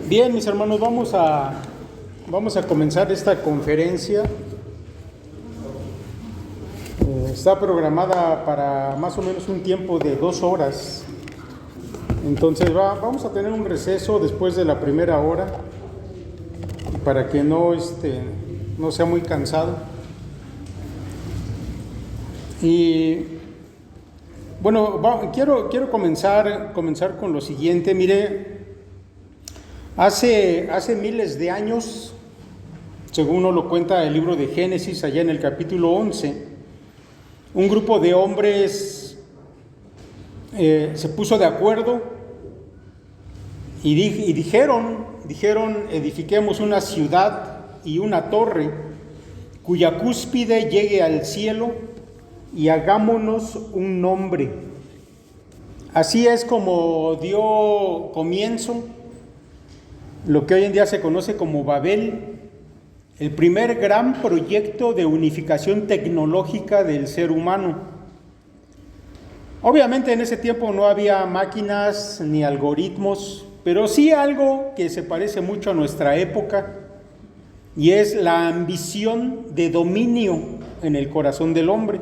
Bien, mis hermanos, vamos a comenzar esta conferencia. Está programada para más o menos un tiempo de 2 horas. Entonces vamos a tener un receso después de la primera hora para que no sea muy cansado. Y bueno, quiero comenzar con lo siguiente. Mire, hace miles de años, según nos lo cuenta el libro de Génesis, allá en el capítulo 11, un grupo de hombres se puso de acuerdo y dijeron, edifiquemos una ciudad y una torre cuya cúspide llegue al cielo y hagámonos un nombre. Así es como dio comienzo lo que hoy en día se conoce como Babel, el primer gran proyecto de unificación tecnológica del ser humano. Obviamente en ese tiempo no había máquinas ni algoritmos, pero sí algo que se parece mucho a nuestra época, y es la ambición de dominio en el corazón del hombre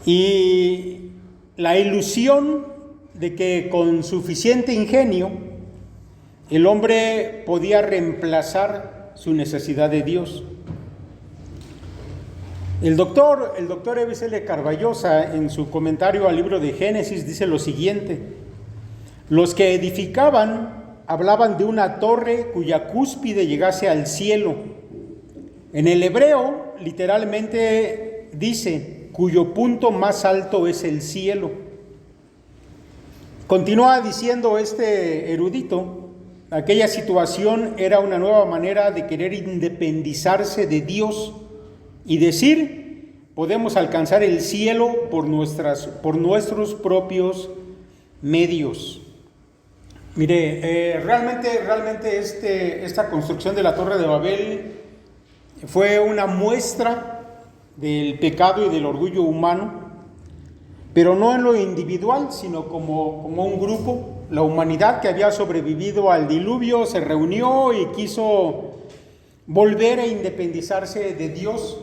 y la ilusión de que con suficiente ingenio el hombre podía reemplazar su necesidad de Dios. El doctor Eves L. Carballosa, en su comentario al libro de Génesis, dice lo siguiente: los que edificaban hablaban de una torre cuya cúspide llegase al cielo. En el hebreo, literalmente dice, cuyo punto más alto es el cielo. Continúa diciendo este erudito: aquella situación era una nueva manera de querer independizarse de Dios y decir, podemos alcanzar el cielo por nuestros propios medios. Mire, realmente esta construcción de la Torre de Babel fue una muestra del pecado y del orgullo humano, pero no en lo individual, sino como un grupo. La humanidad que había sobrevivido al diluvio se reunió y quiso volver a independizarse de Dios.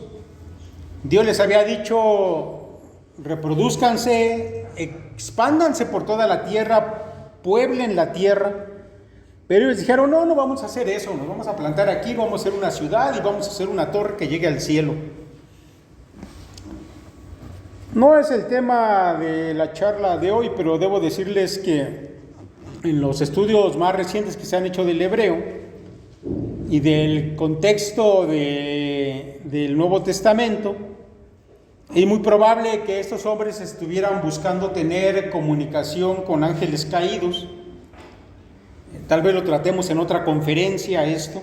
Dios les había dicho, reproduzcanse, expándanse por toda la tierra, pueblen la tierra. Pero ellos dijeron, no vamos a hacer eso, nos vamos a plantar aquí, vamos a hacer una ciudad y vamos a hacer una torre que llegue al cielo. No es el tema de la charla de hoy, pero debo decirles que en los estudios más recientes que se han hecho del hebreo y del contexto del Nuevo Testamento, es muy probable que estos hombres estuvieran buscando tener comunicación con ángeles caídos. Tal vez lo tratemos en otra conferencia esto,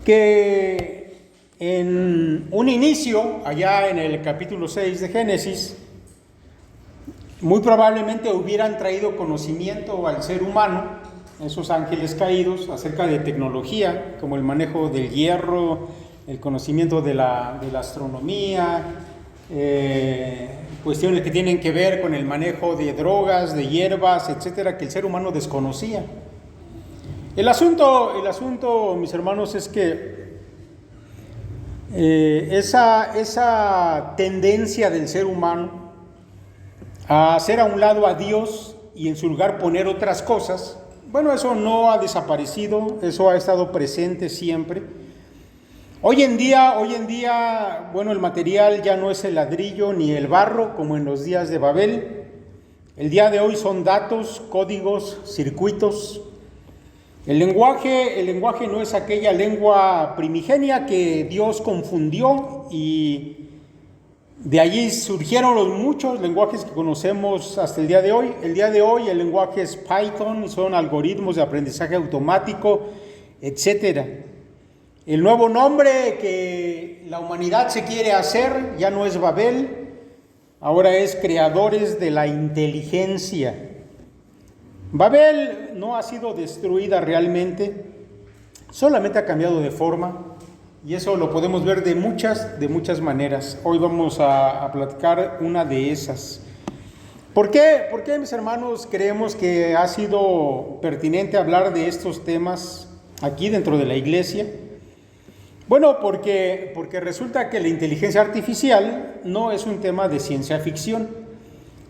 que en un inicio, allá en el capítulo 6 de Génesis, muy probablemente hubieran traído conocimiento al ser humano, esos ángeles caídos, acerca de tecnología, como el manejo del hierro, el conocimiento de la astronomía, cuestiones que tienen que ver con el manejo de drogas, de hierbas, etcétera, que el ser humano desconocía. El asunto, mis hermanos, es que esa tendencia del ser humano a hacer a un lado a Dios y en su lugar poner otras cosas, bueno, eso no ha desaparecido, eso ha estado presente siempre. Hoy en día, bueno, el material ya no es el ladrillo ni el barro como en los días de Babel. El día de hoy son datos, códigos, circuitos. El lenguaje no es aquella lengua primigenia que Dios confundió y de allí surgieron los muchos lenguajes que conocemos hasta el día de hoy. El día de hoy el lenguaje es Python, son algoritmos de aprendizaje automático, etcétera. El nuevo nombre que la humanidad se quiere hacer ya no es Babel, ahora es creadores de la inteligencia. Babel no ha sido destruida realmente, solamente ha cambiado de forma. Y eso lo podemos ver de muchas maneras. Hoy vamos a platicar una de esas. ¿Por qué, mis hermanos, creemos que ha sido pertinente hablar de estos temas aquí dentro de la iglesia? Bueno, porque resulta que la inteligencia artificial no es un tema de ciencia ficción.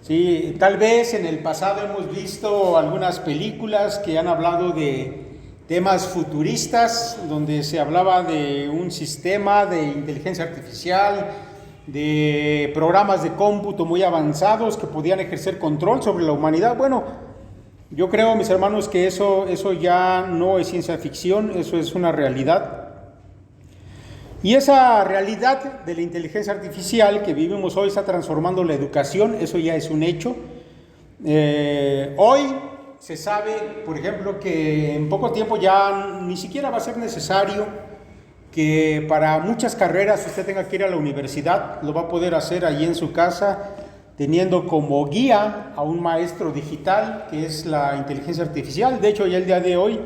Sí, tal vez en el pasado hemos visto algunas películas que han hablado de temas futuristas, donde se hablaba de un sistema de inteligencia artificial, de programas de cómputo muy avanzados que podían ejercer control sobre la humanidad. Bueno, yo creo, mis hermanos, que eso ya no es ciencia ficción, eso es una realidad. Y esa realidad de la inteligencia artificial que vivimos hoy está transformando la educación, eso ya es un hecho. Hoy se sabe, por ejemplo, que en poco tiempo ya ni siquiera va a ser necesario que para muchas carreras usted tenga que ir a la universidad, lo va a poder hacer allí en su casa, teniendo como guía a un maestro digital, que es la inteligencia artificial. De hecho, ya el día de hoy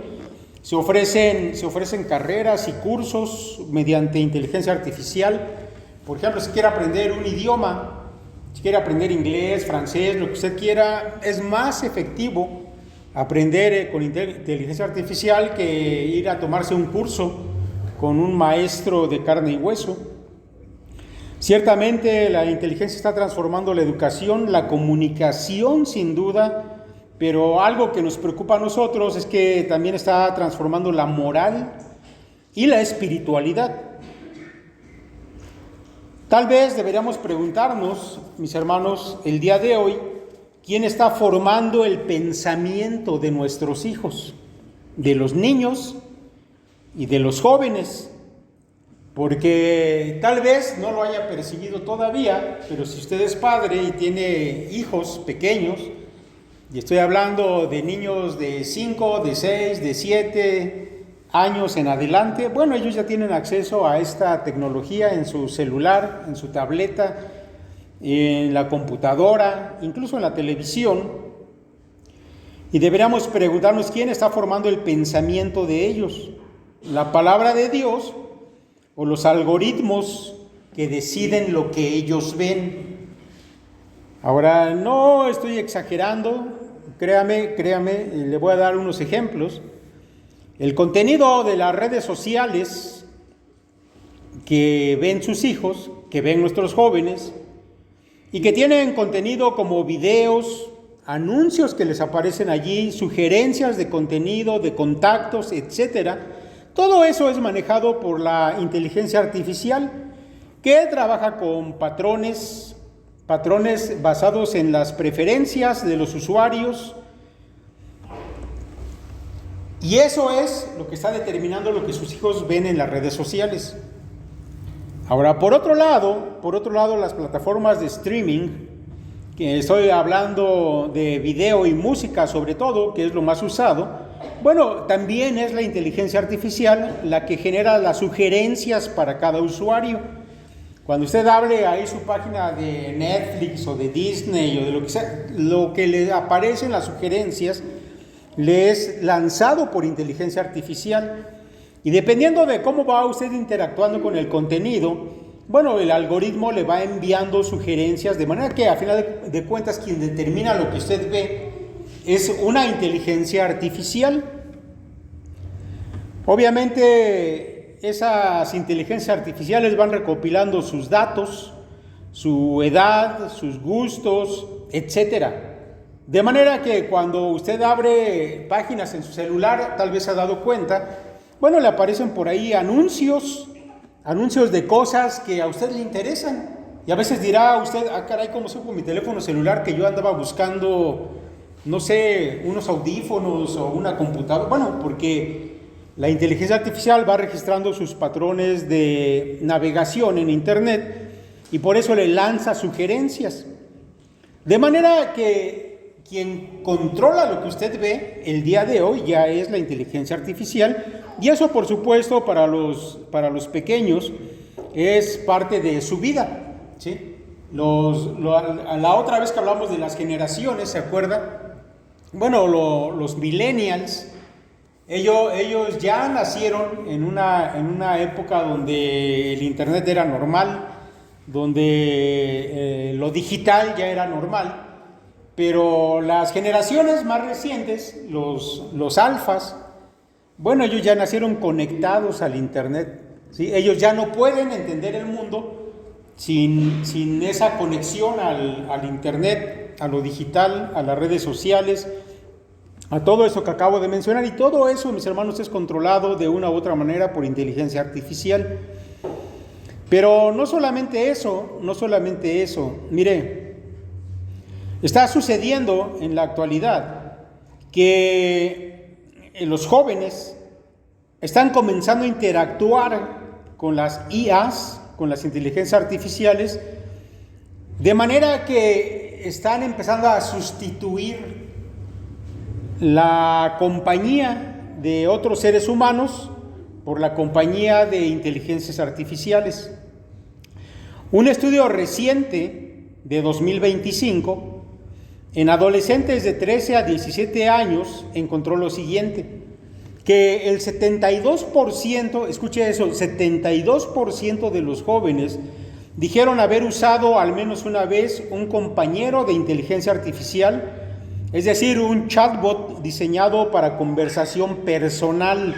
se ofrecen carreras y cursos mediante inteligencia artificial. Por ejemplo, si quiere aprender un idioma, si quiere aprender inglés, francés, lo que usted quiera, es más efectivo aprender con inteligencia artificial que ir a tomarse un curso con un maestro de carne y hueso. Ciertamente la inteligencia está transformando la educación, la comunicación sin duda, pero algo que nos preocupa a nosotros es que también está transformando la moral y la espiritualidad. Tal vez deberíamos preguntarnos, mis hermanos, el día de hoy, ¿quién está formando el pensamiento de nuestros hijos, de los niños y de los jóvenes? Porque tal vez no lo haya percibido todavía, pero si usted es padre y tiene hijos pequeños, y estoy hablando de niños de 5, de 6, de 7 años en adelante, bueno, ellos ya tienen acceso a esta tecnología en su celular, en su tableta, en la computadora, incluso en la televisión, y deberíamos preguntarnos quién está formando el pensamiento de ellos, la palabra de Dios o los algoritmos que deciden lo que ellos ven. Ahora, no estoy exagerando, créame, le voy a dar unos ejemplos. El contenido de las redes sociales que ven sus hijos, que ven nuestros jóvenes, y que tienen contenido como videos, anuncios que les aparecen allí, sugerencias de contenido, de contactos, etcétera. Todo eso es manejado por la inteligencia artificial, que trabaja con patrones basados en las preferencias de los usuarios, y eso es lo que está determinando lo que sus hijos ven en las redes sociales. Ahora, por otro lado, las plataformas de streaming, que estoy hablando de video y música sobre todo, que es lo más usado, bueno, también es la inteligencia artificial la que genera las sugerencias para cada usuario. Cuando usted abre ahí su página de Netflix o de Disney o de lo que sea, lo que le aparece en las sugerencias le es lanzado por inteligencia artificial. Y dependiendo de cómo va usted interactuando con el contenido, bueno, el algoritmo le va enviando sugerencias, de manera que a final de cuentas quien determina lo que usted ve es una inteligencia artificial. Obviamente esas inteligencias artificiales van recopilando sus datos, su edad, sus gustos, etcétera. De manera que cuando usted abre páginas en su celular, tal vez se ha dado cuenta, bueno, le aparecen por ahí anuncios de cosas que a usted le interesan. Y a veces dirá usted, caray, ¿cómo supo mi teléfono celular que yo andaba buscando, no sé, unos audífonos o una computadora? Bueno, porque la inteligencia artificial va registrando sus patrones de navegación en Internet y por eso le lanza sugerencias. De manera que quien controla lo que usted ve el día de hoy ya es la inteligencia artificial, y eso por supuesto para los pequeños es parte de su vida, ¿sí? La otra vez que hablamos de las generaciones, ¿se acuerda? Bueno, los millennials Ellos ya nacieron en una época donde el internet era normal, donde lo digital ya era normal, pero las generaciones más recientes, los alfas, bueno, ellos ya nacieron conectados al internet, ¿sí? Ellos ya no pueden entender el mundo sin esa conexión al internet, a lo digital, a las redes sociales, a todo eso que acabo de mencionar, y todo eso, mis hermanos, es controlado de una u otra manera por inteligencia artificial. Pero no solamente eso, mire, está sucediendo en la actualidad que los jóvenes están comenzando a interactuar con las IAs, con las inteligencias artificiales, de manera que están empezando a sustituir la compañía de otros seres humanos por la compañía de inteligencias artificiales. Un estudio reciente de 2025 en adolescentes de 13 a 17 años encontró lo siguiente, que el 72%, escuche eso, 72% de los jóvenes dijeron haber usado al menos una vez un compañero de inteligencia artificial, es decir, un chatbot diseñado para conversación personal.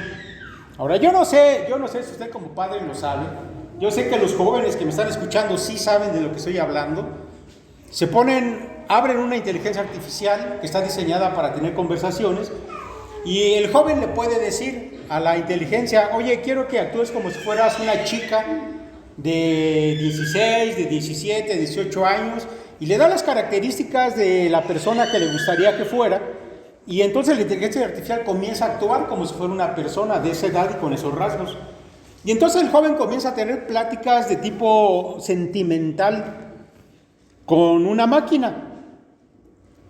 Ahora, yo no sé si usted como padre lo sabe, yo sé que los jóvenes que me están escuchando sí saben de lo que estoy hablando. Abren una inteligencia artificial que está diseñada para tener conversaciones, y el joven le puede decir a la inteligencia, oye, quiero que actúes como si fueras una chica de 16, de 17, 18 años, y le da las características de la persona que le gustaría que fuera, y entonces la inteligencia artificial comienza a actuar como si fuera una persona de esa edad y con esos rasgos. Y entonces el joven comienza a tener pláticas de tipo sentimental con una máquina.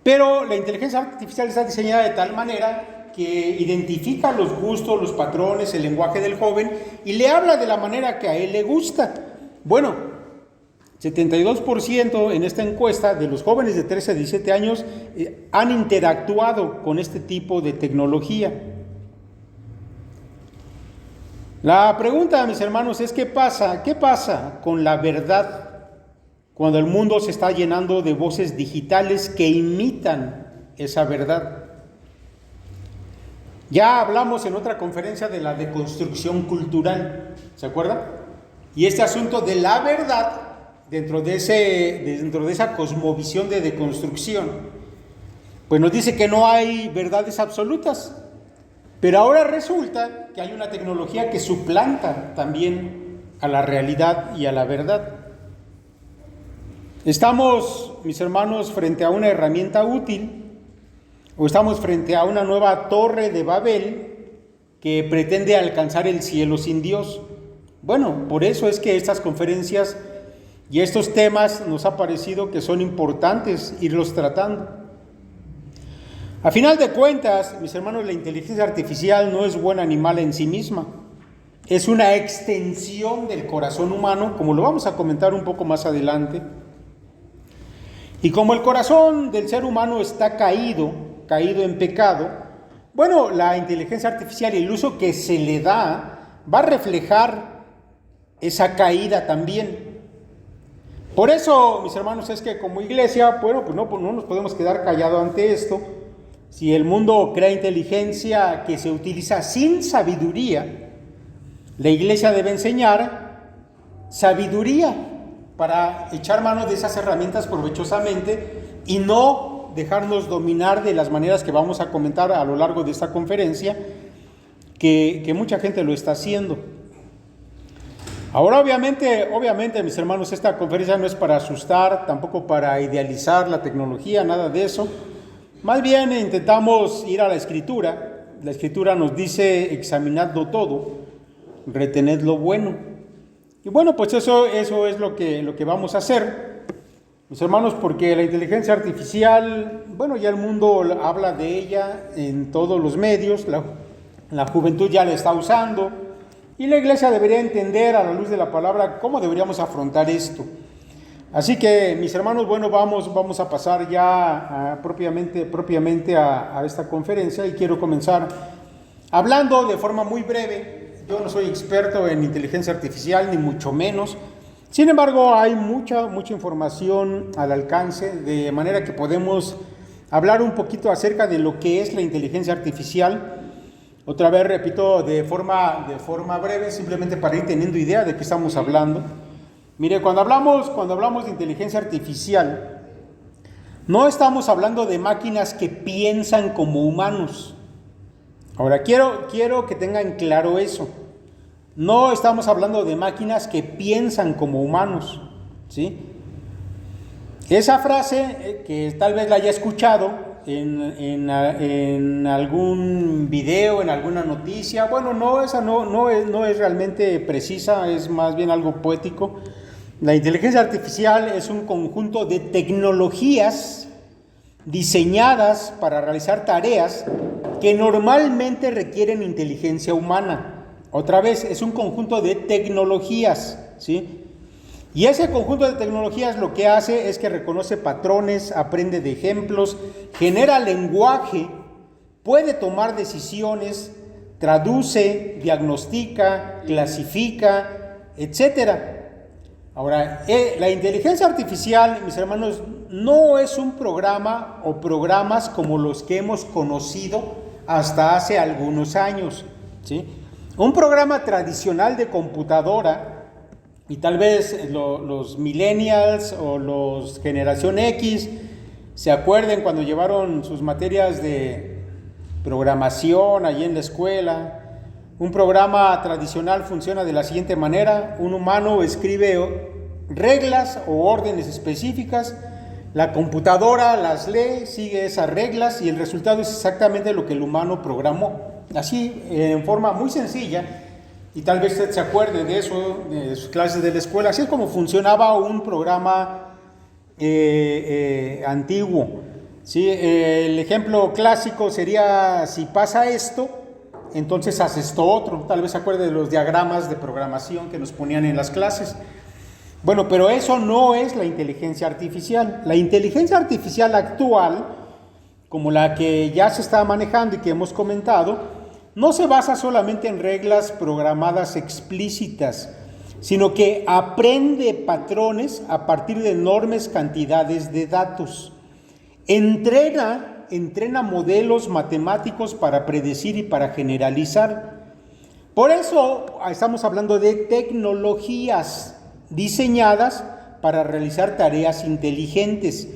Pero la inteligencia artificial está diseñada de tal manera que identifica los gustos, los patrones, el lenguaje del joven y le habla de la manera que a él le gusta. Bueno, 72% en esta encuesta de los jóvenes de 13 a 17 años han interactuado con este tipo de tecnología. La pregunta, mis hermanos, es ¿qué pasa? ¿Qué pasa con la verdad cuando el mundo se está llenando de voces digitales que imitan esa verdad? Ya hablamos en otra conferencia de la deconstrucción cultural, ¿se acuerdan? Y este asunto de la verdad dentro de esa cosmovisión de deconstrucción, pues nos dice que no hay verdades absolutas, pero ahora resulta que hay una tecnología que suplanta también a la realidad y a la verdad. ¿Estamos, mis hermanos, frente a una herramienta útil o estamos frente a una nueva torre de Babel que pretende alcanzar el cielo sin Dios? Bueno, por eso es que estas conferencias y estos temas nos ha parecido que son importantes irlos tratando. A final de cuentas, mis hermanos, la inteligencia artificial no es buen animal en sí misma. Es una extensión del corazón humano, como lo vamos a comentar un poco más adelante. Y como el corazón del ser humano está caído en pecado, bueno, la inteligencia artificial y el uso que se le da va a reflejar esa caída también. Por eso, mis hermanos, es que como iglesia, bueno, pues no nos podemos quedar callados ante esto. Si el mundo crea inteligencia que se utiliza sin sabiduría, la iglesia debe enseñar sabiduría para echar mano de esas herramientas provechosamente y no dejarnos dominar de las maneras que vamos a comentar a lo largo de esta conferencia, que mucha gente lo está haciendo. Ahora, obviamente, mis hermanos, esta conferencia no es para asustar, tampoco para idealizar la tecnología, nada de eso. Más bien intentamos ir a la Escritura. La Escritura nos dice, examinadlo todo, retened lo bueno. Y bueno, pues eso es lo que vamos a hacer, mis hermanos, porque la inteligencia artificial, bueno, ya el mundo habla de ella en todos los medios, la juventud ya la está usando, y la iglesia debería entender a la luz de la palabra cómo deberíamos afrontar esto. Así que, mis hermanos, bueno, vamos a pasar ya propiamente a esta conferencia, y quiero comenzar Hablando de forma muy breve, yo no soy experto en inteligencia artificial, ni mucho menos. Sin embargo, hay mucha información al alcance, de manera que podemos hablar un poquito acerca de lo que es la inteligencia artificial. Otra vez repito, de forma breve, simplemente para ir teniendo idea de qué estamos hablando. Mire, cuando hablamos de inteligencia artificial, no estamos hablando de máquinas que piensan como humanos. Ahora, quiero que tengan claro eso. No estamos hablando de máquinas que piensan como humanos, ¿sí? Esa frase, que tal vez la haya escuchado en algún video, en alguna noticia, bueno, no, esa no es realmente precisa, es más bien algo poético. La inteligencia artificial es un conjunto de tecnologías diseñadas para realizar tareas que normalmente requieren inteligencia humana. Otra vez, es un conjunto de tecnologías, ¿sí? Y ese conjunto de tecnologías lo que hace es que reconoce patrones, aprende de ejemplos, genera lenguaje, puede tomar decisiones, traduce, diagnostica, clasifica, etc. Ahora, la inteligencia artificial, mis hermanos, no es un programa o programas como los que hemos conocido hasta hace algunos años, ¿sí? Un programa tradicional de computadora, y tal vez los millennials o los generación X se acuerden cuando llevaron sus materias de programación allí en la escuela. Un programa tradicional funciona de la siguiente manera: un humano escribe reglas o órdenes específicas, la computadora las lee, sigue esas reglas y el resultado es exactamente lo que el humano programó. Así, en forma muy sencilla, y tal vez usted se acuerde de eso, de sus clases de la escuela. Así es como funcionaba un programa antiguo, ¿sí? El ejemplo clásico sería: si pasa esto, entonces haz esto otro. Tal vez se acuerde de los diagramas de programación que nos ponían en las clases. Bueno, pero eso no es la inteligencia artificial. La inteligencia artificial actual, como la que ya se está manejando y que hemos comentado, no se basa solamente en reglas programadas explícitas, sino que aprende patrones a partir de enormes cantidades de datos. Entrena modelos matemáticos para predecir y para generalizar. Por eso estamos hablando de tecnologías diseñadas para realizar tareas inteligentes.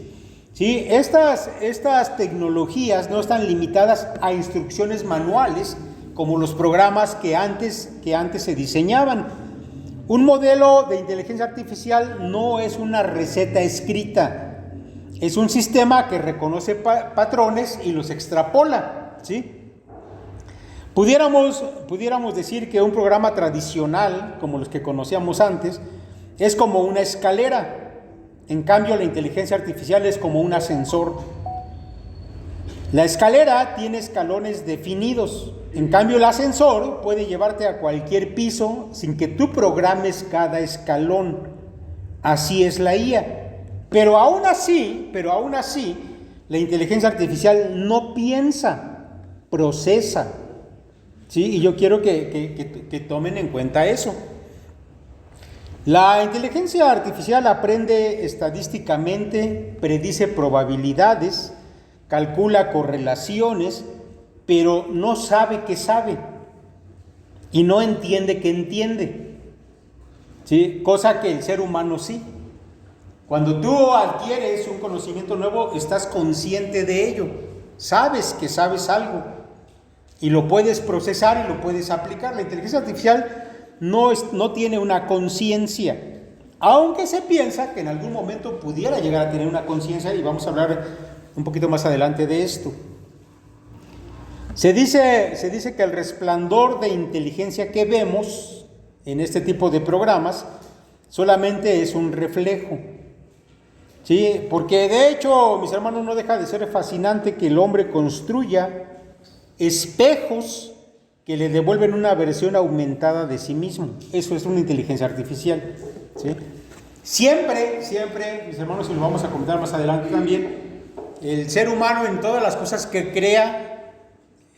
¿Sí? Estas tecnologías no están limitadas a instrucciones manuales como los programas que antes se diseñaban. Un modelo de inteligencia artificial no es una receta escrita, es un sistema que reconoce patrones y los extrapola, ¿sí? Pudiéramos decir que un programa tradicional, como los que conocíamos antes, es como una escalera. En cambio, la inteligencia artificial es como un ascensor. La escalera tiene escalones definidos. En cambio, el ascensor puede llevarte a cualquier piso sin que tú programes cada escalón. Así es la IA. Pero aún así, la inteligencia artificial no piensa, procesa, ¿sí? Y yo quiero que tomen en cuenta eso. La inteligencia artificial aprende estadísticamente, predice probabilidades, calcula correlaciones, pero no sabe que sabe y no entiende que entiende, ¿sí? Cosa que el ser humano sí. Cuando tú adquieres un conocimiento nuevo, estás consciente de ello, sabes que sabes algo y lo puedes procesar y lo puedes aplicar. La inteligencia artificial no tiene una conciencia, aunque se piensa que en algún momento pudiera llegar a tener una conciencia, y vamos a hablar un poquito más adelante de esto. Se dice que el resplandor de inteligencia que vemos en este tipo de programas solamente es un reflejo, ¿sí? Porque de hecho, mis hermanos, no deja de ser fascinante que el hombre construya espejos que le devuelven una versión aumentada de sí mismo. Eso es una inteligencia artificial, ¿sí? Siempre, mis hermanos, y lo vamos a comentar más adelante también, el ser humano en todas las cosas que crea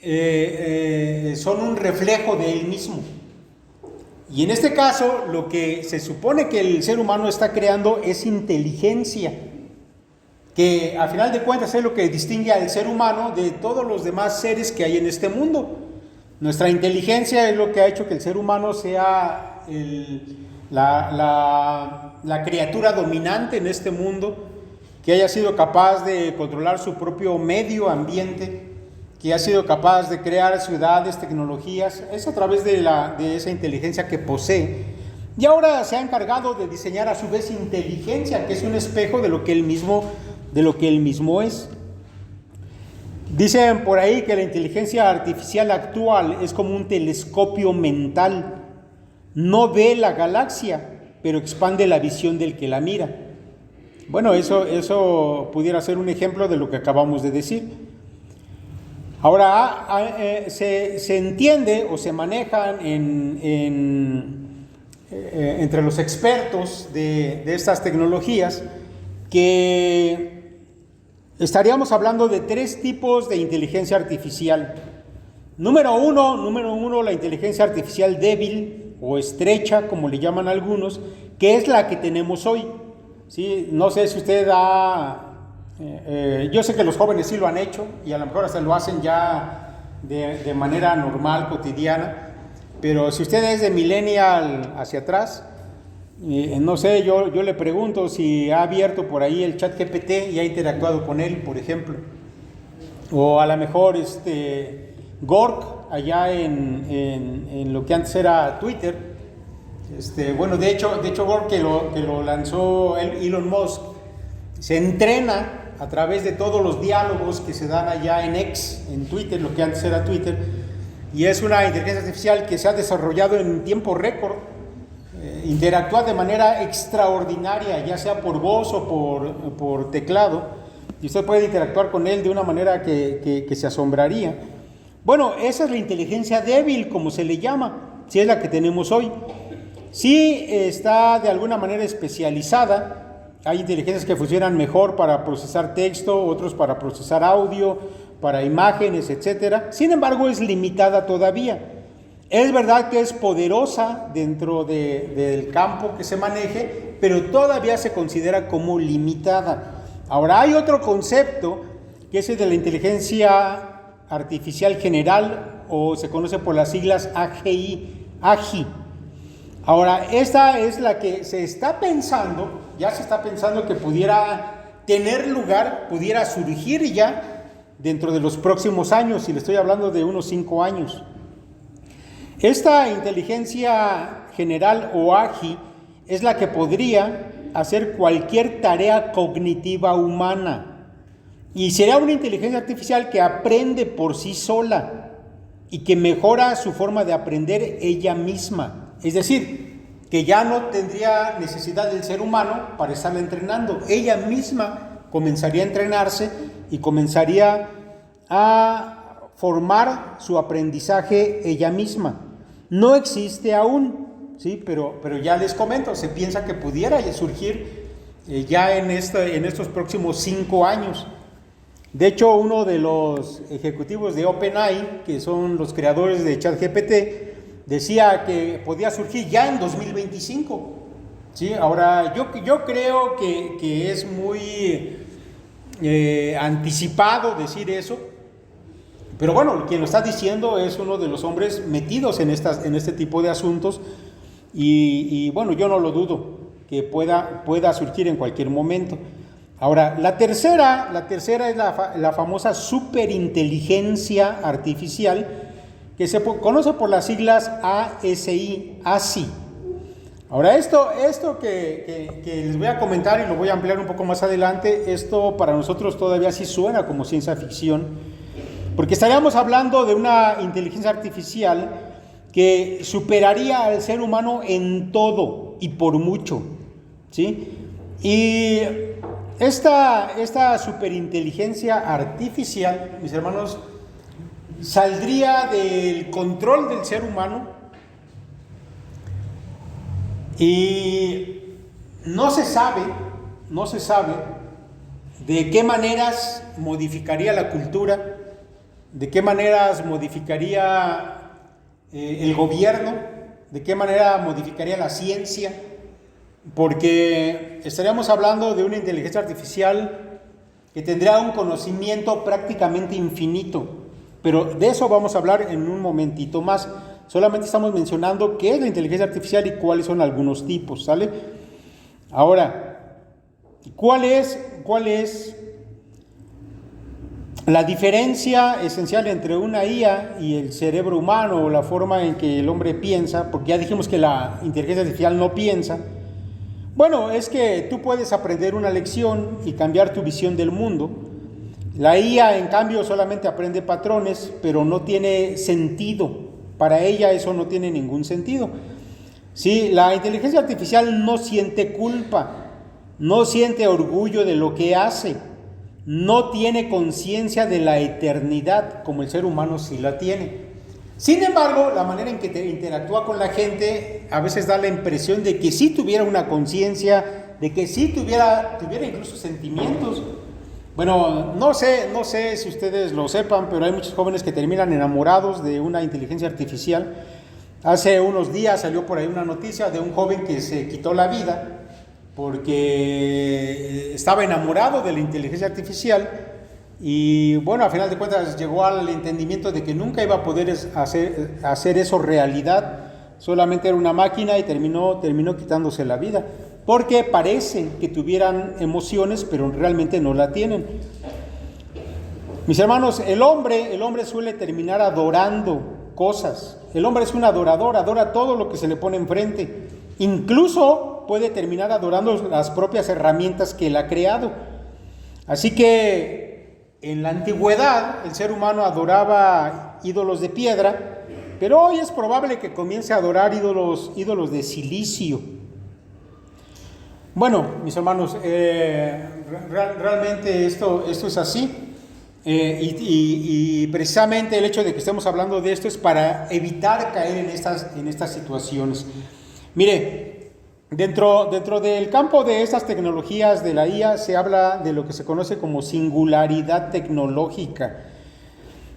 son un reflejo de él mismo. Y en este caso, lo que se supone que el ser humano está creando es inteligencia, que a final de cuentas es lo que distingue al ser humano de todos los demás seres que hay en este mundo. Nuestra inteligencia es lo que ha hecho que el ser humano sea la criatura dominante en este mundo, que haya sido capaz de controlar su propio medio ambiente, que ha sido capaz de crear ciudades, tecnologías. Es a través de esa inteligencia que posee. Y ahora se ha encargado de diseñar a su vez inteligencia, que es un espejo de lo que él mismo es. Dicen por ahí que la inteligencia artificial actual es como un telescopio mental. No ve la galaxia, pero expande la visión del que la mira. Bueno, eso pudiera ser un ejemplo de lo que acabamos de decir. Ahora, se entiende o se manejan entre los expertos de estas tecnologías que estaríamos hablando de 3 tipos de inteligencia artificial. Número uno, la inteligencia artificial débil o estrecha, como le llaman algunos, que es la que tenemos hoy. ¿Sí? No sé si usted yo sé que los jóvenes sí lo han hecho y a lo mejor hasta lo hacen ya de manera normal, cotidiana, pero si usted es de millennial hacia atrás, no sé, yo le pregunto si ha abierto por ahí el chat GPT y ha interactuado con él, por ejemplo, o a lo mejor Gork allá en lo que antes era Twitter. Bueno, de hecho Gork que lo lanzó Elon Musk, se entrena a través de todos los diálogos que se dan allá en X, en Twitter, lo que antes era Twitter, y es una inteligencia artificial que se ha desarrollado en tiempo récord, interactúa de manera extraordinaria, ya sea por voz o por teclado, y usted puede interactuar con él de una manera que se asombraría. Bueno, esa es la inteligencia débil, como se le llama, si es la que tenemos hoy. Sí está de alguna manera especializada. Hay inteligencias que funcionan mejor para procesar texto, otros para procesar audio, para imágenes, etc. Sin embargo, es limitada todavía. Es verdad que es poderosa dentro del campo que se maneje, pero todavía se considera como limitada. Ahora, hay otro concepto, que es el de la inteligencia artificial general, o se conoce por las siglas AGI. Ahora, esta es la que ya se está pensando que pudiera tener lugar, pudiera surgir ya dentro de los próximos años, y le estoy hablando de unos 5 años. Esta inteligencia general o AGI es la que podría hacer cualquier tarea cognitiva humana, y será una inteligencia artificial que aprende por sí sola y que mejora su forma de aprender ella misma. Es decir, que ya no tendría necesidad del ser humano para estarla entrenando. Ella misma comenzaría a entrenarse y comenzaría a formar su aprendizaje ella misma. No existe aún, ¿sí? Pero ya les comento, se piensa que pudiera surgir ya en estos próximos 5 años. De hecho, uno de los ejecutivos de OpenAI, que son los creadores de ChatGPT, decía que podía surgir ya en 2025. ¿Sí? Ahora, yo creo que es muy anticipado decir eso, pero bueno, quien lo está diciendo es uno de los hombres metidos en este tipo de asuntos, y bueno, yo no lo dudo que pueda surgir en cualquier momento. Ahora, la tercera es la famosa superinteligencia artificial, que se conoce por las siglas ASI. Ahora, esto que les voy a comentar y lo voy a ampliar un poco más adelante, esto para nosotros todavía sí suena como ciencia ficción, porque estaríamos hablando de una inteligencia artificial que superaría al ser humano en todo y por mucho, ¿sí? Y esta superinteligencia artificial, mis hermanos, saldría del control del ser humano, y no se sabe de qué maneras modificaría la cultura, ¿De qué maneras modificaría el gobierno? ¿De qué manera modificaría la ciencia? Porque estaríamos hablando de una inteligencia artificial que tendría un conocimiento prácticamente infinito, pero de eso vamos a hablar en un momentito más. Solamente estamos mencionando qué es la inteligencia artificial y cuáles son algunos tipos, ¿sale? Ahora, ¿cuál es la diferencia esencial entre una IA y el cerebro humano, o la forma en que el hombre piensa? Porque ya dijimos que la inteligencia artificial no piensa. Bueno, es que tú puedes aprender una lección y cambiar tu visión del mundo. La IA, en cambio, solamente aprende patrones, pero no tiene sentido. Para ella eso no tiene ningún sentido. Sí, la inteligencia artificial no siente culpa, no siente orgullo de lo que hace, no tiene conciencia de la eternidad como el ser humano sí la tiene. Sin embargo, la manera en que interactúa con la gente a veces da la impresión de que sí tuviera una conciencia, de que sí tuviera incluso sentimientos. Bueno, no sé si ustedes lo sepan, pero hay muchos jóvenes que terminan enamorados de una inteligencia artificial. Hace unos días salió por ahí una noticia de un joven que se quitó la vida porque estaba enamorado de la inteligencia artificial. Y bueno, a final de cuentas llegó al entendimiento de que nunca iba a poder hacer eso realidad, solamente era una máquina, y terminó quitándose la vida, porque parecen que tuvieran emociones, pero realmente no la tienen. Mis hermanos, el hombre suele terminar adorando cosas. El hombre es un adorador, adora todo lo que se le pone enfrente, incluso puede terminar adorando las propias herramientas que él ha creado. Así que en la antigüedad el ser humano adoraba ídolos de piedra, pero hoy es probable que comience a adorar ídolos de silicio. Bueno, mis hermanos, realmente esto es así, y precisamente el hecho de que estemos hablando de esto es para evitar caer en estas situaciones. Mire, Dentro del campo de estas tecnologías de la IA se habla de lo que se conoce como singularidad tecnológica.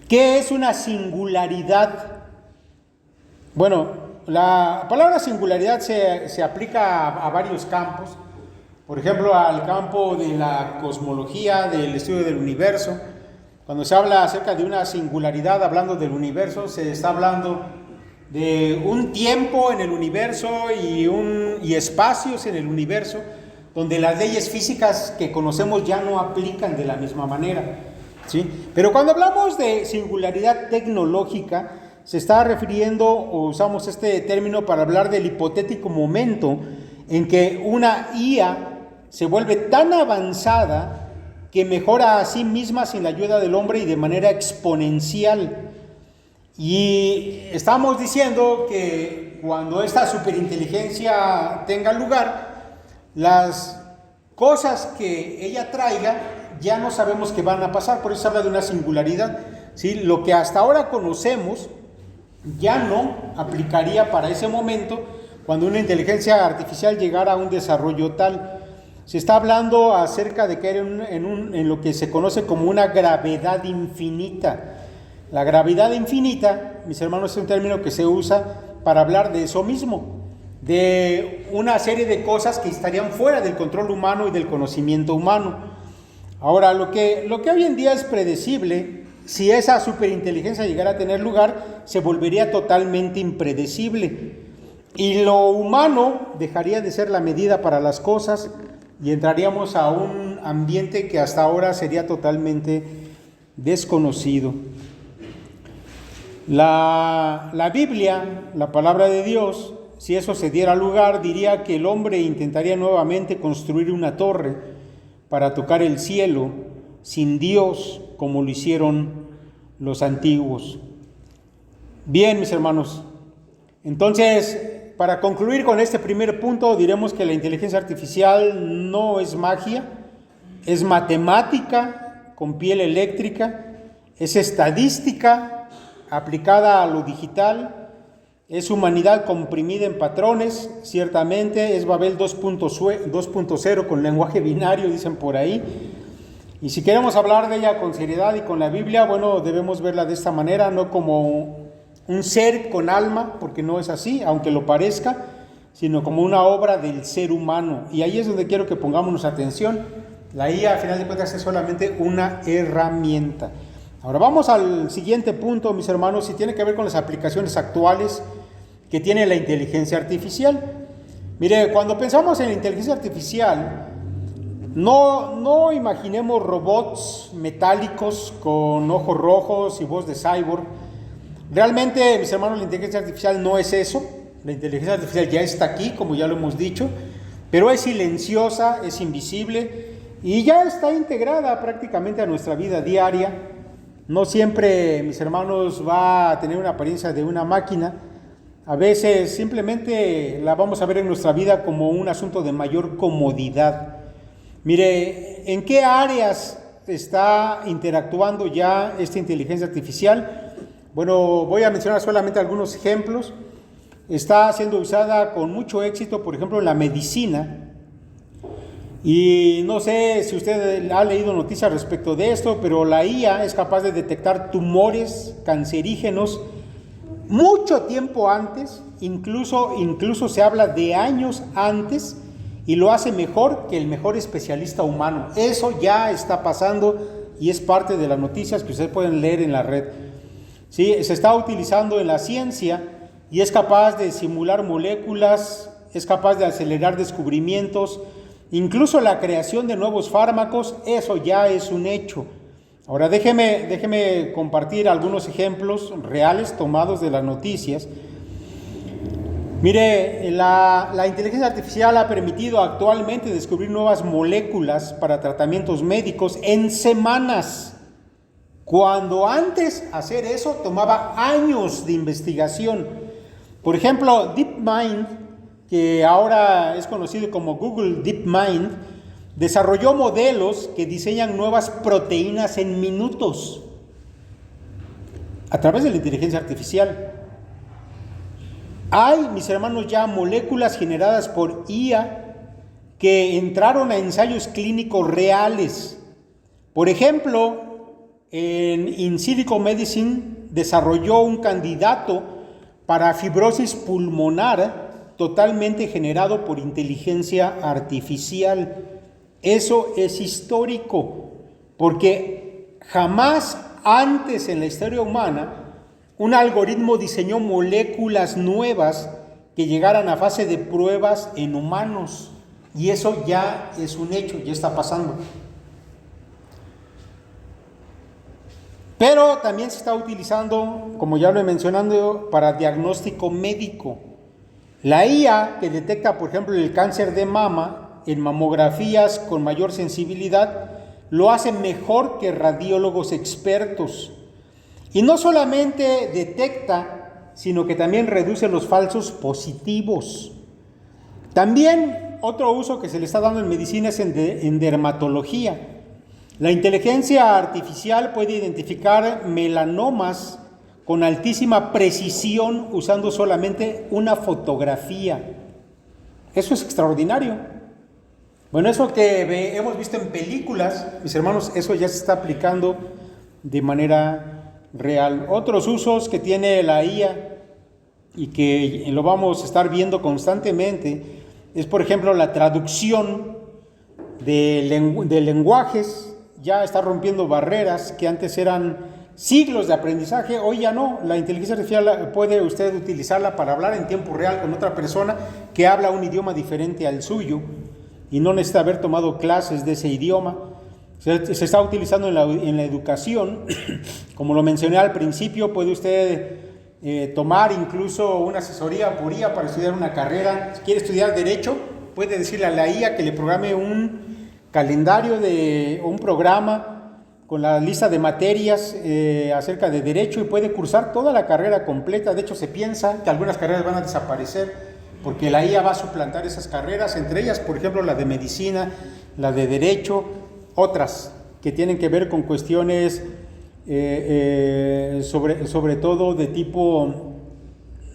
¿Qué es una singularidad? Bueno, la palabra singularidad se aplica a varios campos. Por ejemplo, al campo de la cosmología, del estudio del universo. Cuando se habla acerca de una singularidad, hablando del universo, se está hablando de un tiempo en el universo y espacios en el universo donde las leyes físicas que conocemos ya no aplican de la misma manera, ¿sí? Pero cuando hablamos de singularidad tecnológica, se está refiriendo, o usamos este término para hablar del hipotético momento en que una IA se vuelve tan avanzada que mejora a sí misma sin la ayuda del hombre y de manera exponencial. Y estamos diciendo que cuando esta superinteligencia tenga lugar, las cosas que ella traiga ya no sabemos qué van a pasar, por eso se habla de una singularidad, ¿sí? Lo que hasta ahora conocemos ya no aplicaría para ese momento cuando una inteligencia artificial llegara a un desarrollo tal. Se está hablando acerca de caer en lo que se conoce como una gravedad infinita. La gravedad infinita, mis hermanos, es un término que se usa para hablar de eso mismo, de una serie de cosas que estarían fuera del control humano y del conocimiento humano. Ahora, lo que hoy en día es predecible, si esa superinteligencia llegara a tener lugar, se volvería totalmente impredecible. Y lo humano dejaría de ser la medida para las cosas y entraríamos a un ambiente que hasta ahora sería totalmente desconocido. La Biblia, la palabra de Dios, si eso se diera lugar, diría que el hombre intentaría nuevamente construir una torre para tocar el cielo sin Dios, como lo hicieron los antiguos. Bien, mis hermanos, entonces, para concluir con este primer punto, diremos que la inteligencia artificial no es magia, es matemática con piel eléctrica, es estadística aplicada a lo digital, es humanidad comprimida en patrones, ciertamente, es Babel 2.0 con lenguaje binario, dicen por ahí. Y si queremos hablar de ella con seriedad y con la Biblia, bueno, debemos verla de esta manera, no como un ser con alma, porque no es así, aunque lo parezca, sino como una obra del ser humano. Y ahí es donde quiero que pongamos nuestra atención. La IA, al final de cuentas, es solamente una herramienta. Ahora vamos al siguiente punto, mis hermanos, y tiene que ver con las aplicaciones actuales que tiene la inteligencia artificial. Mire, cuando pensamos en la inteligencia artificial, no imaginemos robots metálicos con ojos rojos y voz de cyborg. Realmente, mis hermanos, la inteligencia artificial no es eso. La inteligencia artificial ya está aquí, como ya lo hemos dicho, pero es silenciosa, es invisible y ya está integrada prácticamente a nuestra vida diaria. No siempre, mis hermanos, va a tener una apariencia de una máquina. A veces simplemente la vamos a ver en nuestra vida como un asunto de mayor comodidad. Mire, ¿en qué áreas está interactuando ya esta inteligencia artificial? Bueno, voy a mencionar solamente algunos ejemplos. Está siendo usada con mucho éxito, por ejemplo, en la medicina. Y no sé si usted ha leído noticias respecto de esto, pero la IA es capaz de detectar tumores cancerígenos mucho tiempo antes, incluso se habla de años antes, y lo hace mejor que el mejor especialista humano. Eso ya está pasando y es parte de las noticias que ustedes pueden leer en la red. Sí, se está utilizando en la ciencia y es capaz de simular moléculas, es capaz de acelerar descubrimientos, incluso la creación de nuevos fármacos. Eso ya es un hecho. Ahora déjeme compartir algunos ejemplos reales tomados de las noticias. Mire, la inteligencia artificial ha permitido actualmente descubrir nuevas moléculas para tratamientos médicos en semanas, cuando antes hacer eso tomaba años de investigación. Por ejemplo, DeepMind, que ahora es conocido como Google DeepMind, desarrolló modelos que diseñan nuevas proteínas en minutos a través de la inteligencia artificial. Hay, mis hermanos, ya moléculas generadas por IA que entraron a ensayos clínicos reales. Por ejemplo, en In Silico Medicine desarrolló un candidato para fibrosis pulmonar totalmente generado por inteligencia artificial. Eso es histórico, porque jamás antes en la historia humana un algoritmo diseñó moléculas nuevas que llegaran a fase de pruebas en humanos. Y eso ya es un hecho, ya está pasando. Pero también se está utilizando, como ya lo he mencionado, para diagnóstico médico. La IA que detecta, por ejemplo, el cáncer de mama en mamografías con mayor sensibilidad, lo hace mejor que radiólogos expertos. Y no solamente detecta, sino que también reduce los falsos positivos. También otro uso que se le está dando en medicina es en dermatología. La inteligencia artificial puede identificar melanomas con altísima precisión usando solamente una fotografía. Eso es extraordinario. Bueno, eso que hemos visto en películas, mis hermanos, eso ya se está aplicando de manera real. Otros usos que tiene la IA y que lo vamos a estar viendo constantemente es, por ejemplo, la traducción de lenguajes. Ya está rompiendo barreras que antes eran siglos de aprendizaje, hoy ya no. La inteligencia artificial puede usted utilizarla para hablar en tiempo real con otra persona que habla un idioma diferente al suyo y no necesita haber tomado clases de ese idioma. Se está utilizando en la educación. Como lo mencioné al principio, puede usted tomar incluso una asesoría por IA para estudiar una carrera. Si quiere estudiar Derecho, puede decirle a la IA que le programe un calendario o un programa con la lista de materias acerca de Derecho y puede cursar toda la carrera completa. De hecho, se piensa que algunas carreras van a desaparecer porque la IA va a suplantar esas carreras, entre ellas, por ejemplo, la de Medicina, la de Derecho, otras que tienen que ver con cuestiones sobre todo de tipo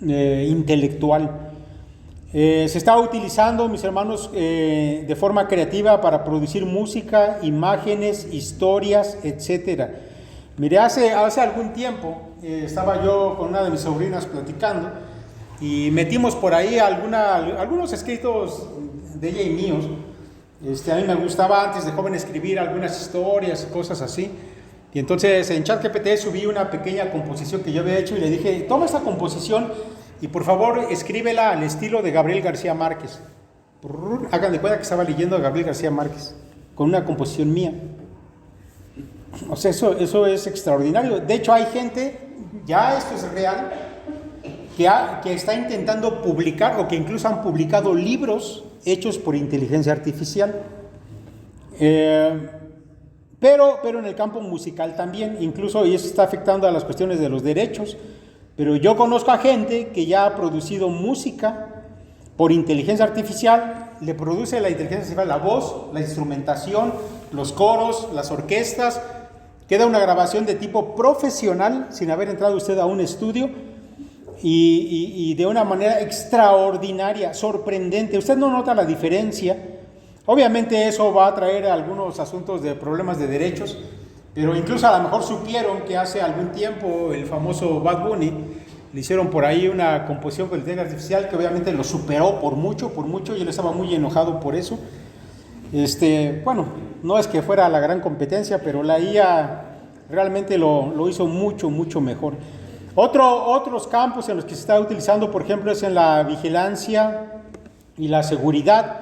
intelectual. Se está utilizando, mis hermanos, de forma creativa para producir música, imágenes, historias, etcétera. Mire, hace algún tiempo estaba yo con una de mis sobrinas platicando y metimos por ahí algunos escritos de ella y míos. A mí me gustaba antes de joven escribir algunas historias y cosas así. Y entonces en ChatGPT subí una pequeña composición que yo había hecho y le dije, toma esta composición y por favor escríbela al estilo de Gabriel García Márquez. Hagan de cuenta que estaba leyendo a Gabriel García Márquez con una composición mía. O sea, eso es extraordinario. De hecho, hay gente, ya esto es real, que está intentando publicar o que incluso han publicado libros hechos por inteligencia artificial. Pero en el campo musical también, incluso y eso está afectando a las cuestiones de los derechos. Pero yo conozco a gente que ya ha producido música por inteligencia artificial, le produce la inteligencia artificial la voz, la instrumentación, los coros, las orquestas, queda una grabación de tipo profesional sin haber entrado usted a un estudio y de una manera extraordinaria, sorprendente. Usted no nota la diferencia. Obviamente eso va a traer algunos asuntos de problemas de derechos, pero incluso a lo mejor supieron que hace algún tiempo el famoso Bad Bunny le hicieron por ahí una composición con inteligencia artificial que obviamente lo superó por mucho, y él estaba muy enojado por eso. Bueno, no es que fuera la gran competencia, pero la IA realmente lo hizo mucho mejor. Otros campos en los que se está utilizando, por ejemplo, es en la vigilancia y la seguridad.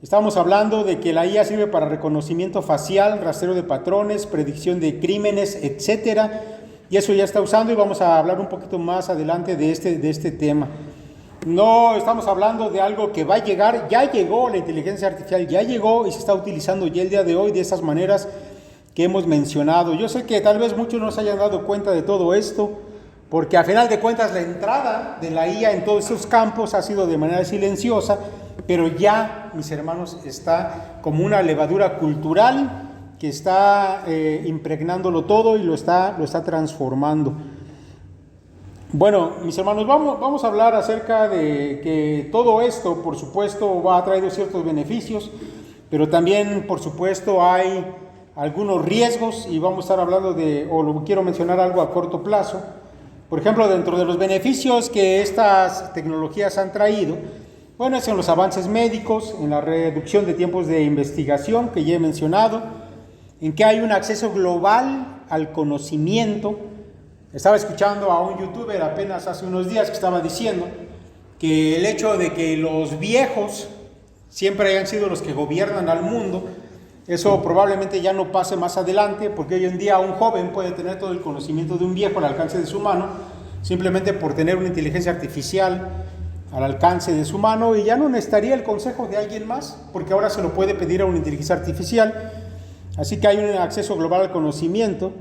Estamos hablando de que la IA sirve para reconocimiento facial, rastreo de patrones, predicción de crímenes, etcétera. Y eso ya está usando y vamos a hablar un poquito más adelante de este tema. No estamos hablando de algo que va a llegar, ya llegó la inteligencia artificial, ya llegó y se está utilizando ya el día de hoy de esas maneras que hemos mencionado. Yo sé que tal vez muchos no se hayan dado cuenta de todo esto, porque a final de cuentas la entrada de la IA en todos esos campos ha sido de manera silenciosa, pero ya, mis hermanos, está como una levadura cultural que está impregnándolo todo y lo está transformando. Bueno, mis hermanos, vamos a hablar acerca de que todo esto, por supuesto, va a traer ciertos beneficios, pero también, por supuesto, hay algunos riesgos y vamos a estar hablando quiero mencionar algo a corto plazo. Por ejemplo, dentro de los beneficios que estas tecnologías han traído, bueno, es en los avances médicos, en la reducción de tiempos de investigación que ya he mencionado, en que hay un acceso global al conocimiento. Estaba escuchando a un youtuber apenas hace unos días que estaba diciendo que el hecho de que los viejos siempre hayan sido los que gobiernan al mundo, eso probablemente ya no pase más adelante, porque hoy en día un joven puede tener todo el conocimiento de un viejo al alcance de su mano, simplemente por tener una inteligencia artificial al alcance de su mano, y ya no necesitaría el consejo de alguien más, porque ahora se lo puede pedir a una inteligencia artificial. Así que hay un acceso global al conocimiento.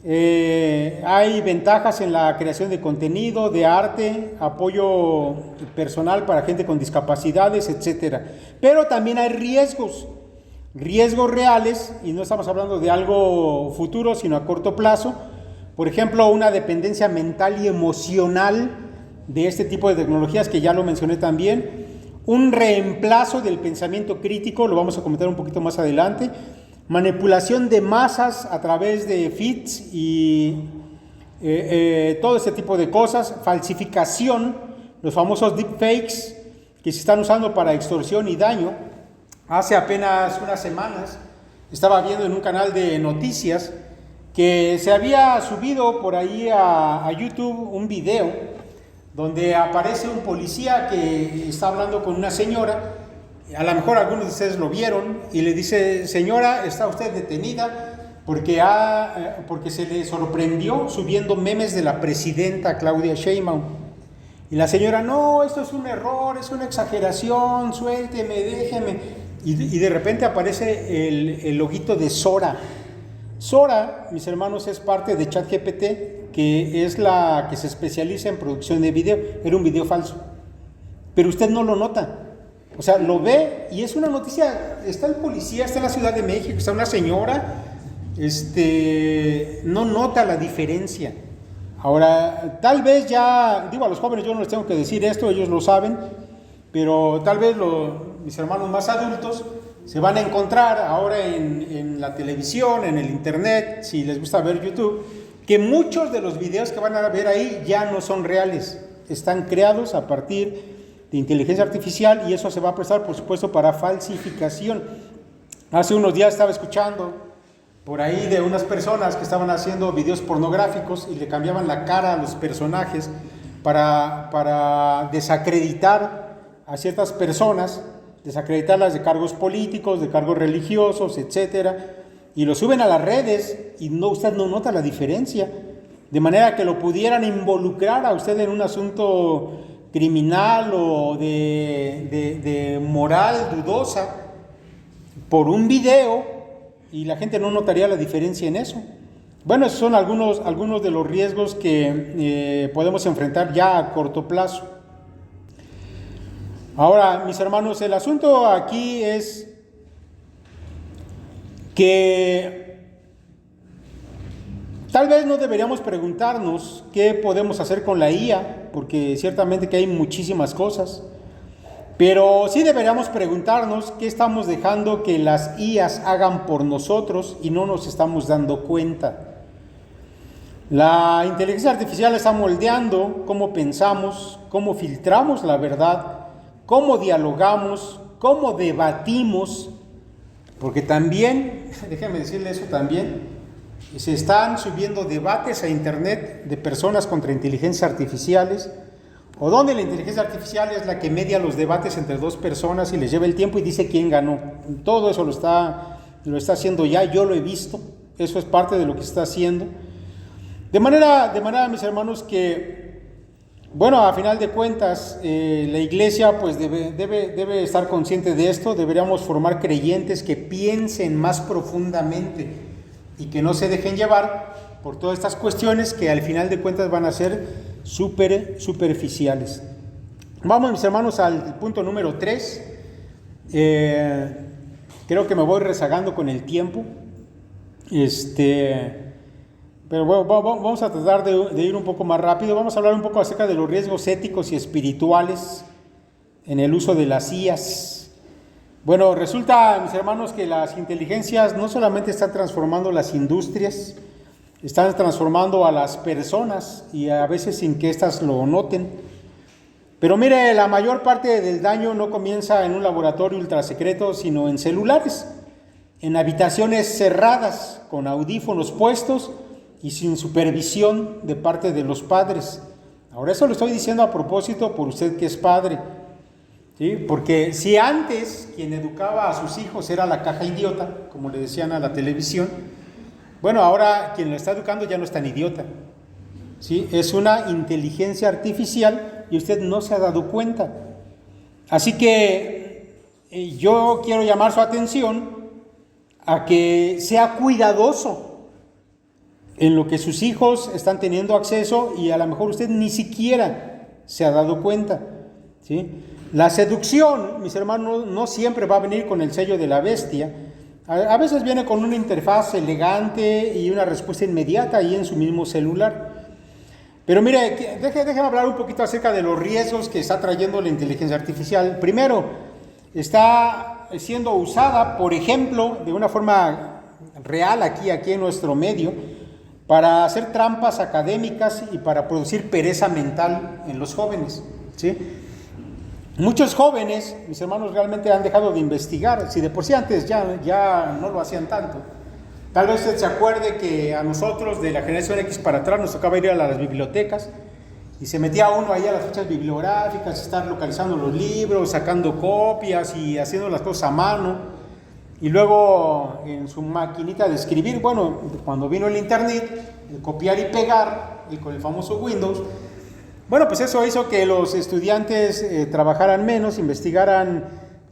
Hay ventajas en la creación de contenido, de arte, apoyo personal para gente con discapacidades, etcétera. Pero también hay riesgos reales, y no estamos hablando de algo futuro, sino a corto plazo. Por ejemplo, una dependencia mental y emocional de este tipo de tecnologías, que ya lo mencioné también. Un reemplazo del pensamiento crítico, lo vamos a comentar un poquito más adelante. Manipulación de masas a través de feeds y todo este tipo de cosas. Falsificación, los famosos deepfakes que se están usando para extorsión y daño. Hace apenas unas semanas estaba viendo en un canal de noticias que se había subido por ahí a YouTube un video donde aparece un policía que está hablando con una señora. A lo mejor algunos de ustedes lo vieron y le dice: señora, está usted detenida porque se le sorprendió subiendo memes de la presidenta Claudia Sheinbaum. Y la señora: no, esto es un error, es una exageración, suélteme, déjeme. Y de repente aparece el loguito de Sora. Sora, mis hermanos, es parte de ChatGPT, que es la que se especializa en producción de video. Era un video falso, pero usted no lo nota. O sea, lo ve y es una noticia. Está el policía, está en la Ciudad de México, está una señora, no nota la diferencia. Ahora, tal vez ya, digo, a los jóvenes yo no les tengo que decir esto, ellos lo saben, pero tal vez mis hermanos más adultos se van a encontrar ahora en la televisión, en el internet, si les gusta ver YouTube, que muchos de los videos que van a ver ahí ya no son reales, están creados a partir de inteligencia artificial y eso se va a prestar, por supuesto, para falsificación. Hace unos días estaba escuchando por ahí de unas personas que estaban haciendo videos pornográficos y le cambiaban la cara a los personajes para desacreditar a ciertas personas, desacreditarlas de cargos políticos, de cargos religiosos, etcétera, y lo suben a las redes y usted no nota la diferencia, de manera que lo pudieran involucrar a usted en un asunto criminal o de moral dudosa por un video y la gente no notaría la diferencia en eso. Bueno, esos son algunos de los riesgos que podemos enfrentar ya a corto plazo. Ahora, mis hermanos, el asunto aquí es que tal vez no deberíamos preguntarnos qué podemos hacer con la IA, porque ciertamente que hay muchísimas cosas, pero sí deberíamos preguntarnos qué estamos dejando que las IAs hagan por nosotros y no nos estamos dando cuenta. La inteligencia artificial está moldeando cómo pensamos, cómo filtramos la verdad, cómo dialogamos, cómo debatimos, porque también, déjenme decirle eso también, se están subiendo debates a internet de personas contra inteligencias artificiales, o donde la inteligencia artificial es la que media los debates entre dos personas y les lleva el tiempo y dice quién ganó. Todo eso lo está haciendo ya, yo lo he visto, eso es parte de lo que se está haciendo. De manera, mis hermanos, que, bueno, a final de cuentas, la iglesia pues debe estar consciente de esto. Deberíamos formar creyentes que piensen más profundamente y que no se dejen llevar por todas estas cuestiones que al final de cuentas van a ser superficiales. Vamos, mis hermanos, al punto número 3. Creo que me voy rezagando con el tiempo. Pero bueno, vamos a tratar de ir un poco más rápido. Vamos a hablar un poco acerca de los riesgos éticos y espirituales en el uso de las IAs. Bueno, resulta, mis hermanos, que las inteligencias no solamente están transformando las industrias, están transformando a las personas y a veces sin que éstas lo noten. Pero mire, la mayor parte del daño no comienza en un laboratorio ultrasecreto, sino en celulares, en habitaciones cerradas, con audífonos puestos y sin supervisión de parte de los padres. Ahora, eso lo estoy diciendo a propósito por usted que es padre, ¿sí? Porque si antes quien educaba a sus hijos era la caja idiota, como le decían a la televisión, bueno, ahora quien lo está educando ya no es tan idiota, ¿sí? Es una inteligencia artificial y usted no se ha dado cuenta. Así que yo quiero llamar su atención a que sea cuidadoso en lo que sus hijos están teniendo acceso y a lo mejor usted ni siquiera se ha dado cuenta, ¿sí? La seducción, mis hermanos, no siempre va a venir con el sello de la bestia. A veces viene con una interfaz elegante y una respuesta inmediata ahí en su mismo celular. Pero mire, déjeme hablar un poquito acerca de los riesgos que está trayendo la inteligencia artificial. Primero, está siendo usada, por ejemplo, de una forma real aquí en nuestro medio, para hacer trampas académicas y para producir pereza mental en los jóvenes, ¿sí? Muchos jóvenes, mis hermanos, realmente han dejado de investigar. Si de por sí antes ya no lo hacían tanto. Tal vez usted se acuerde que a nosotros de la generación X para atrás nos tocaba ir a las bibliotecas y se metía uno ahí a las fichas bibliográficas, estar localizando los libros, sacando copias y haciendo las cosas a mano. Y luego en su maquinita de escribir, bueno, cuando vino el internet, el copiar y pegar, y con el famoso Windows, bueno, pues eso hizo que los estudiantes trabajaran menos, investigaran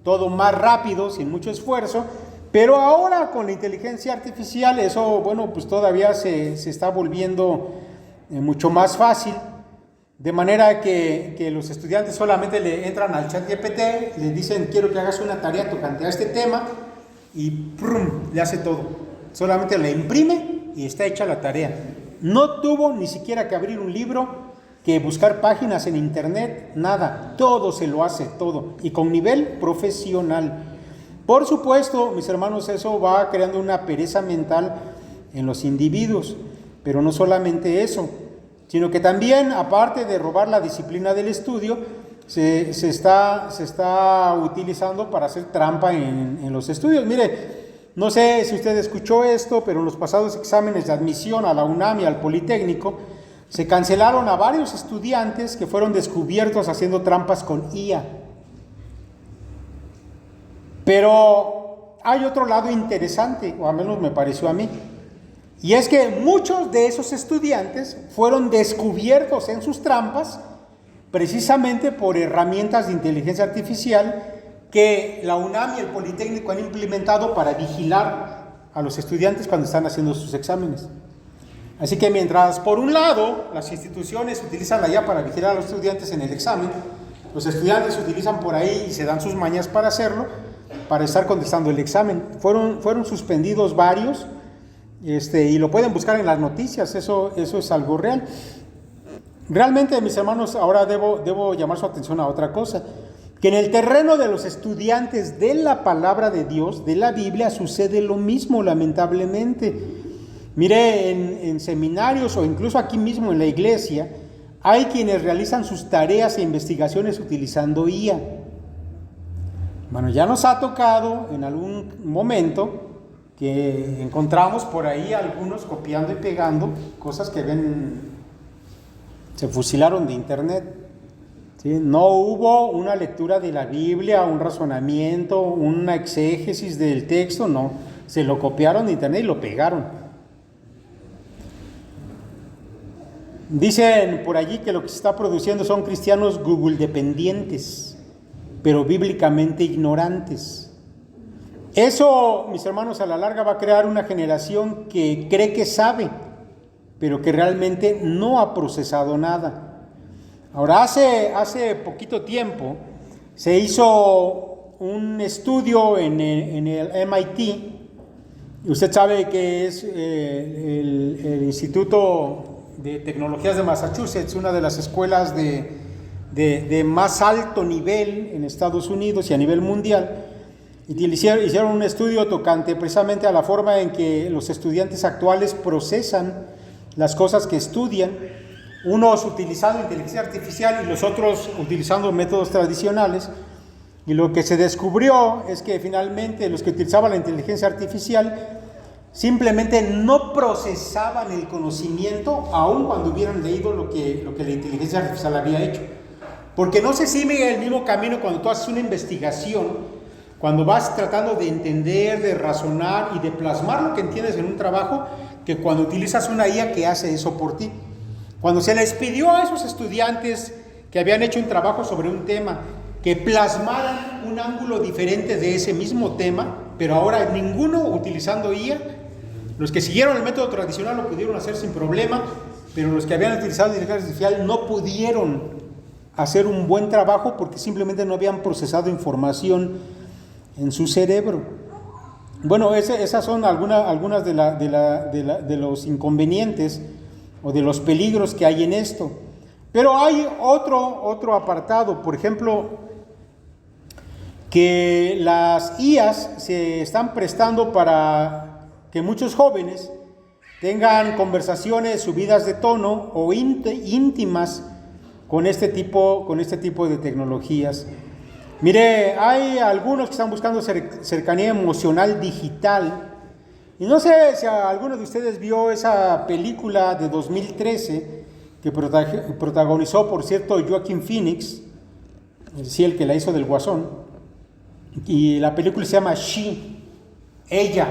todo más rápido, sin mucho esfuerzo, pero ahora con la inteligencia artificial eso, bueno, pues todavía se está volviendo mucho más fácil, de manera que los estudiantes solamente le entran al ChatGPT, le dicen quiero que hagas una tarea tocante a este tema, y ¡prum!, le hace todo. Solamente la imprime y está hecha la tarea. No tuvo ni siquiera que abrir un libro, que buscar páginas en internet, nada, todo se lo hace, todo, y con nivel profesional. Por supuesto, mis hermanos, eso va creando una pereza mental en los individuos, pero no solamente eso, sino que también, aparte de robar la disciplina del estudio, se está utilizando para hacer trampa en los estudios. Mire, no sé si usted escuchó esto, pero en los pasados exámenes de admisión a la UNAM y al Politécnico, se cancelaron a varios estudiantes que fueron descubiertos haciendo trampas con IA. Pero hay otro lado interesante, o al menos me pareció a mí, y es que muchos de esos estudiantes fueron descubiertos en sus trampas precisamente por herramientas de inteligencia artificial que la UNAM y el Politécnico han implementado para vigilar a los estudiantes cuando están haciendo sus exámenes. Así que mientras por un lado las instituciones utilizan la IA para vigilar a los estudiantes en el examen, los estudiantes utilizan por ahí y se dan sus mañas para hacerlo, para estar contestando el examen. Fueron suspendidos varios, y lo pueden buscar en las noticias, eso es algo real. Realmente, mis hermanos, ahora debo llamar su atención a otra cosa, que en el terreno de los estudiantes de la palabra de Dios, de la Biblia, sucede lo mismo, lamentablemente. Mire, en seminarios o incluso aquí mismo en la iglesia, hay quienes realizan sus tareas e investigaciones utilizando IA. Bueno, ya nos ha tocado en algún momento que encontramos por ahí algunos copiando y pegando cosas que se fusilaron de internet. ¿Sí? No hubo una lectura de la Biblia, un razonamiento, una exégesis del texto, no. Se lo copiaron de internet y lo pegaron. Dicen por allí que lo que se está produciendo son cristianos Google dependientes, pero bíblicamente ignorantes. Eso, mis hermanos, a la larga va a crear una generación que cree que sabe, pero que realmente no ha procesado nada. Ahora, hace poquito tiempo se hizo un estudio en el MIT. Usted sabe que es el Instituto de Tecnologías de Massachusetts, una de las escuelas de más alto nivel en Estados Unidos y a nivel mundial. Hicieron un estudio tocante precisamente a la forma en que los estudiantes actuales procesan las cosas que estudian, unos utilizando inteligencia artificial y los otros utilizando métodos tradicionales. Y lo que se descubrió es que finalmente los que utilizaban la inteligencia artificial simplemente no procesaban el conocimiento aun cuando hubieran leído lo que la inteligencia artificial había hecho. Porque no se sigue el mismo camino cuando tú haces una investigación, cuando vas tratando de entender, de razonar y de plasmar lo que entiendes en un trabajo, que cuando utilizas una IA que hace eso por ti. Cuando se les pidió a esos estudiantes que habían hecho un trabajo sobre un tema, que plasmaran un ángulo diferente de ese mismo tema, pero ahora ninguno utilizando IA, los que siguieron el método tradicional lo pudieron hacer sin problema, pero los que habían utilizado inteligencia artificial no pudieron hacer un buen trabajo porque simplemente no habían procesado información en su cerebro. Bueno, esas son algunas de los inconvenientes o de los peligros que hay en esto. Pero hay otro apartado, por ejemplo, que las IAs se están prestando para que muchos jóvenes tengan conversaciones subidas de tono o íntimas con este tipo de tecnologías. Mire, hay algunos que están buscando cercanía emocional digital. Y no sé si alguno de ustedes vio esa película de 2013 que protagonizó, por cierto, Joaquin Phoenix, sí, el que la hizo del Guasón. Y la película se llama She, ella.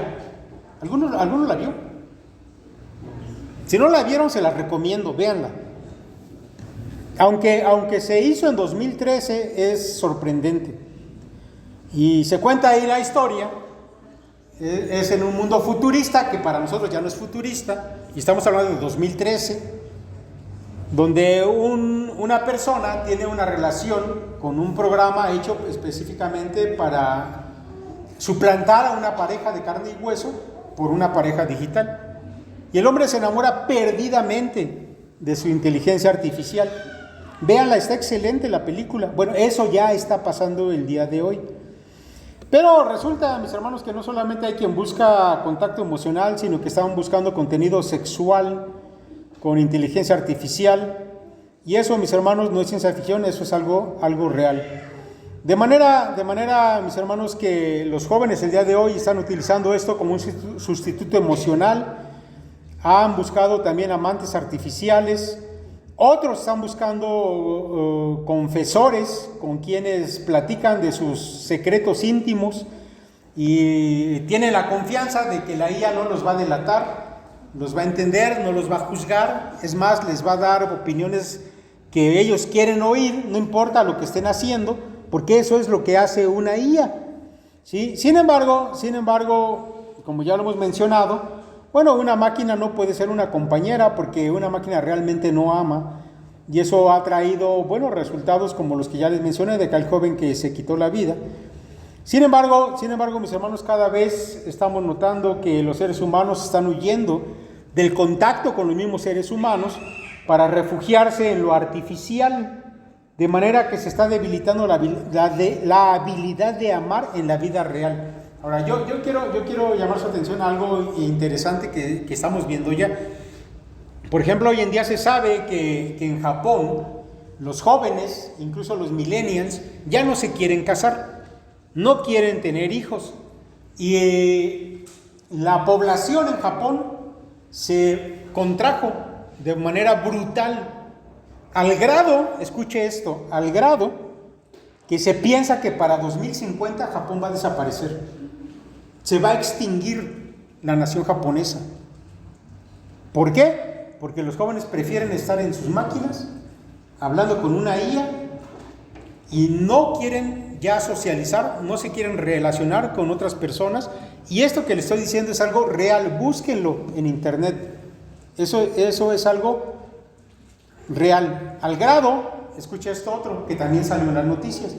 ¿Alguno la vio? Si no la vieron, se la recomiendo, véanla. Aunque se hizo en 2013, es sorprendente. Y se cuenta ahí la historia. Es en un mundo futurista, que para nosotros ya no es futurista, y estamos hablando de 2013, donde una persona tiene una relación con un programa hecho específicamente para suplantar a una pareja de carne y hueso por una pareja digital. Y el hombre se enamora perdidamente de su inteligencia artificial. Véanla, está excelente la película. Bueno, eso ya está pasando el día de hoy. Pero resulta, mis hermanos, que no solamente hay quien busca contacto emocional, sino que están buscando contenido sexual con inteligencia artificial. Y eso, mis hermanos, no es ciencia ficción, eso es algo real. De manera, mis hermanos, que los jóvenes el día de hoy están utilizando esto como un sustituto emocional. Han buscado también amantes artificiales. Otros están buscando confesores con quienes platican de sus secretos íntimos y tienen la confianza de que la IA no los va a delatar, los va a entender, no los va a juzgar. Es más, les va a dar opiniones que ellos quieren oír, no importa lo que estén haciendo, porque eso es lo que hace una IA, ¿sí? Sin embargo, como ya lo hemos mencionado, bueno, una máquina no puede ser una compañera porque una máquina realmente no ama, y eso ha traído buenos resultados como los que ya les mencioné de aquel joven que se quitó la vida. Sin embargo, mis hermanos, cada vez estamos notando que los seres humanos están huyendo del contacto con los mismos seres humanos para refugiarse en lo artificial, de manera que se está debilitando la habilidad de amar en la vida real. Ahora, yo quiero llamar su atención a algo interesante que estamos viendo ya. Por ejemplo, hoy en día se sabe que en Japón los jóvenes, incluso los millennials, ya no se quieren casar, no quieren tener hijos. Y la población en Japón se contrajo de manera brutal, al grado, escuche esto, al grado que se piensa que para 2050 Japón va a desaparecer. Se va a extinguir la nación japonesa. ¿Por qué? Porque los jóvenes prefieren estar en sus máquinas, hablando con una IA, y no quieren ya socializar, no se quieren relacionar con otras personas. Y esto que les estoy diciendo es algo real, búsquenlo en internet. Eso es algo real, al grado, escucha esto otro, que también salió en las noticias.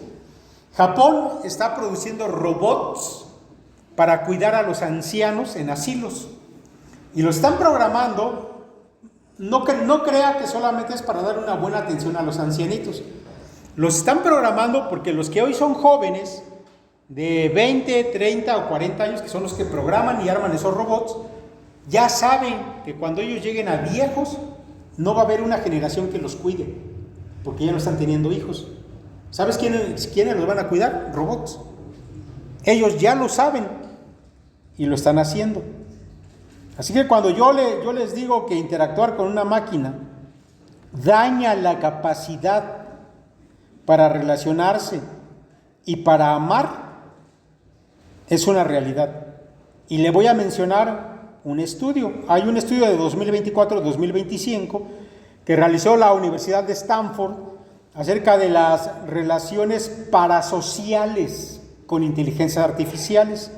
Japón está produciendo robots para cuidar a los ancianos en asilos, y lo están programando, no crea que solamente es para dar una buena atención a los ancianitos. Los están programando porque los que hoy son jóvenes, de 20, 30 o 40 años, que son los que programan y arman esos robots, ya saben que cuando ellos lleguen a viejos, no va a haber una generación que los cuide, porque ya no están teniendo hijos. ¿Sabes quiénes los van a cuidar? Robots. Ellos ya lo saben y lo están haciendo. Así que cuando yo les digo que interactuar con una máquina daña la capacidad para relacionarse y para amar, es una realidad. Y le voy a mencionar un estudio. Hay un estudio de 2024-2025 que realizó la Universidad de Stanford acerca de las relaciones parasociales con inteligencias artificiales.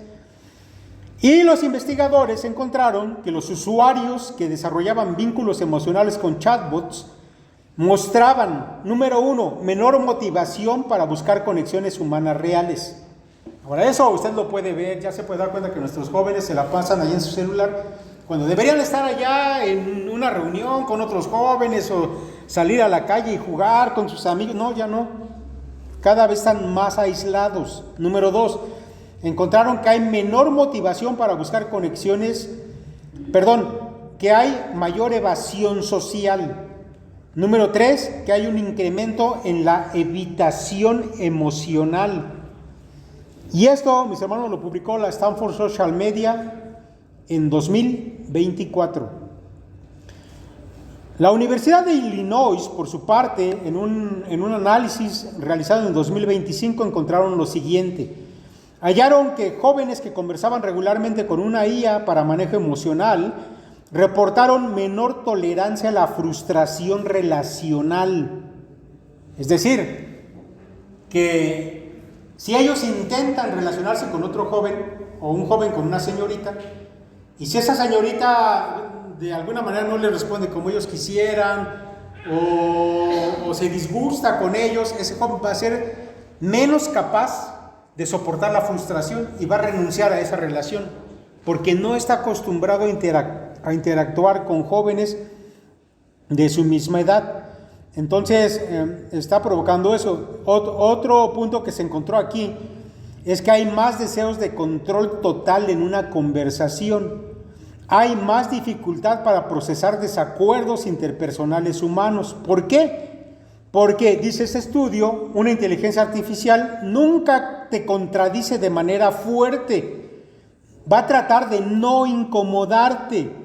Y los investigadores encontraron que los usuarios que desarrollaban vínculos emocionales con chatbots mostraban, número 1, menor motivación para buscar conexiones humanas reales. Ahora, eso usted lo puede ver, ya se puede dar cuenta que nuestros jóvenes se la pasan allá en su celular, cuando deberían estar allá en una reunión con otros jóvenes o salir a la calle y jugar con sus amigos. No, ya no. Cada vez están más aislados. Número 2, encontraron que hay menor motivación para buscar conexiones, que hay mayor evasión social. Número 3, que hay un incremento en la evitación emocional. Y esto, mis hermanos, lo publicó la Stanford Social Media en 2024. La Universidad de Illinois, por su parte, en un análisis realizado en 2025, encontraron lo siguiente. Hallaron que jóvenes que conversaban regularmente con una IA para manejo emocional reportaron menor tolerancia a la frustración relacional. Es decir, que si ellos intentan relacionarse con otro joven o un joven con una señorita, y si esa señorita de alguna manera no les responde como ellos quisieran o se disgusta con ellos, ese joven va a ser menos capaz de soportar la frustración y va a renunciar a esa relación porque no está acostumbrado a interactuar con jóvenes de su misma edad. Entonces, está provocando eso. Otro punto que se encontró aquí es que hay más deseos de control total en una conversación. Hay más dificultad para procesar desacuerdos interpersonales humanos. ¿Por qué? Porque, dice este estudio, una inteligencia artificial nunca te contradice de manera fuerte. Va a tratar de no incomodarte.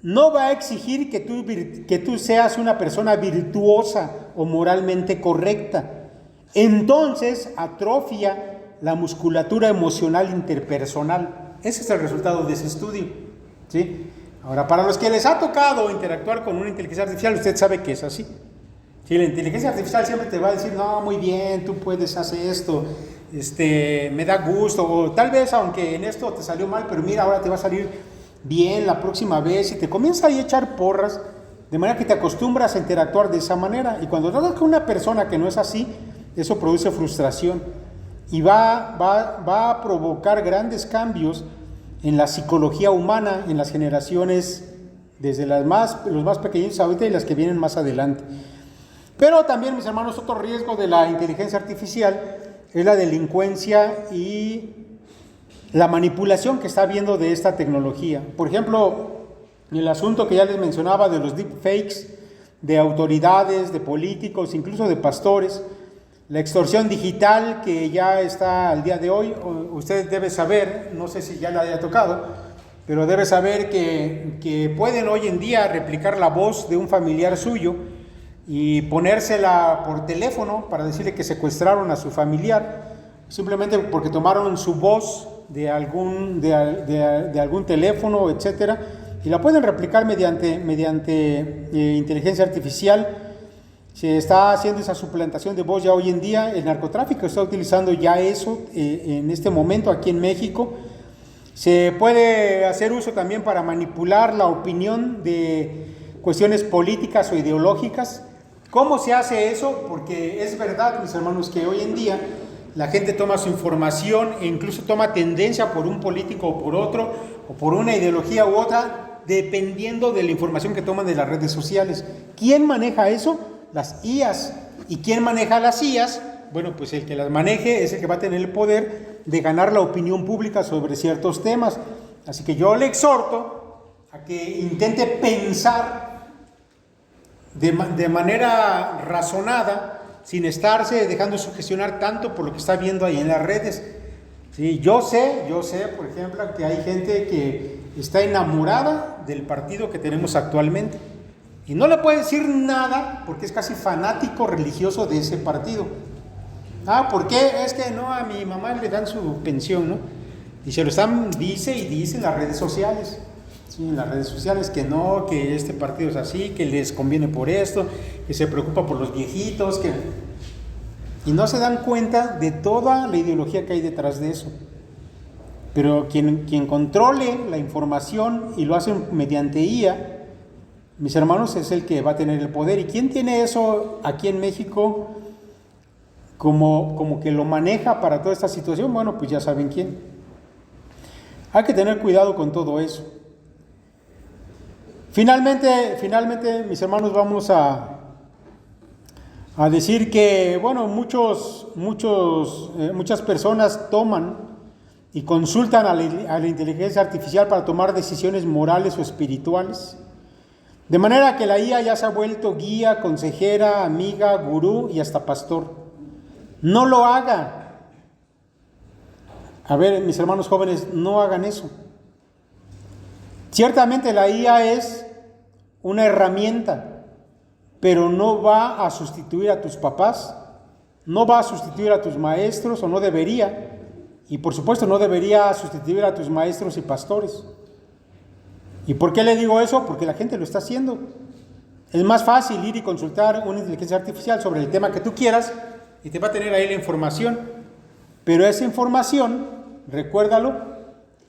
No va a exigir que tú seas una persona virtuosa o moralmente correcta. Entonces, atrofia la musculatura emocional interpersonal. Ese es el resultado de ese estudio, ¿sí? Ahora, para los que les ha tocado interactuar con una inteligencia artificial, usted sabe que es así. Sí, la inteligencia artificial siempre te va a decir, no, muy bien, tú puedes hacer esto, me da gusto, o tal vez aunque en esto te salió mal, pero mira, ahora te va a salir bien la próxima vez, y te comienza a echar porras, de manera que te acostumbras a interactuar de esa manera, y cuando tratas con una persona que no es así, eso produce frustración, y va a provocar grandes cambios en la psicología humana, en las generaciones, desde los más pequeñitos ahorita y las que vienen más adelante. Pero también, mis hermanos, otro riesgo de la inteligencia artificial es la delincuencia y la manipulación que está habiendo de esta tecnología. Por ejemplo, el asunto que ya les mencionaba de los deepfakes, de autoridades, de políticos, incluso de pastores, la extorsión digital que ya está al día de hoy. Usted debe saber, no sé si ya le haya tocado, pero debe saber que pueden hoy en día replicar la voz de un familiar suyo y ponérsela por teléfono para decirle que secuestraron a su familiar, simplemente porque tomaron su voz de algún teléfono, etcétera, y la pueden replicar mediante inteligencia artificial. Se está haciendo esa suplantación de voz ya hoy en día. El narcotráfico está utilizando ya eso en este momento aquí en México. Se puede hacer uso también para manipular la opinión de cuestiones políticas o ideológicas. ¿Cómo se hace eso? Porque es verdad, mis hermanos, que hoy en día la gente toma su información e incluso toma tendencia por un político o por otro, o por una ideología u otra, dependiendo de la información que toman de las redes sociales. ¿Quién maneja eso? Las IAs. ¿Y quién maneja las IAs? Bueno, pues el que las maneje es el que va a tener el poder de ganar la opinión pública sobre ciertos temas. Así que yo le exhorto a que intente pensar de manera razonada, sin estarse dejando sugestionar tanto por lo que está viendo ahí en las redes. Sí, yo sé, por ejemplo, que hay gente que está enamorada del partido que tenemos actualmente y no le puede decir nada porque es casi fanático religioso de ese partido. ¿Por qué? Es que no, a mi mamá le dan su pensión, ¿no? Y se lo están, dice en las redes sociales. Sí, en las redes sociales que no, que este partido es así, que les conviene por esto, que se preocupa por los viejitos, y no se dan cuenta de toda la ideología que hay detrás de eso. Pero quien controle la información y lo hace mediante IA, mis hermanos, es el que va a tener el poder. ¿Y quién tiene eso aquí en México como que lo maneja para toda esta situación? Bueno, pues ya saben quién. Hay que tener cuidado con todo eso. Finalmente, mis hermanos, vamos a decir que, bueno, muchas personas toman y consultan a la inteligencia artificial para tomar decisiones morales o espirituales. De manera que la IA ya se ha vuelto guía, consejera, amiga, gurú y hasta pastor. No lo haga. A ver, mis hermanos jóvenes, no hagan eso. Ciertamente la IA es una herramienta, pero no va a sustituir a tus papás, no va a sustituir a tus maestros, o no debería, y por supuesto no debería sustituir a tus maestros y pastores. ¿Y por qué le digo eso? Porque la gente lo está haciendo. Es más fácil ir y consultar una inteligencia artificial sobre el tema que tú quieras y te va a tener ahí la información, pero esa información, recuérdalo,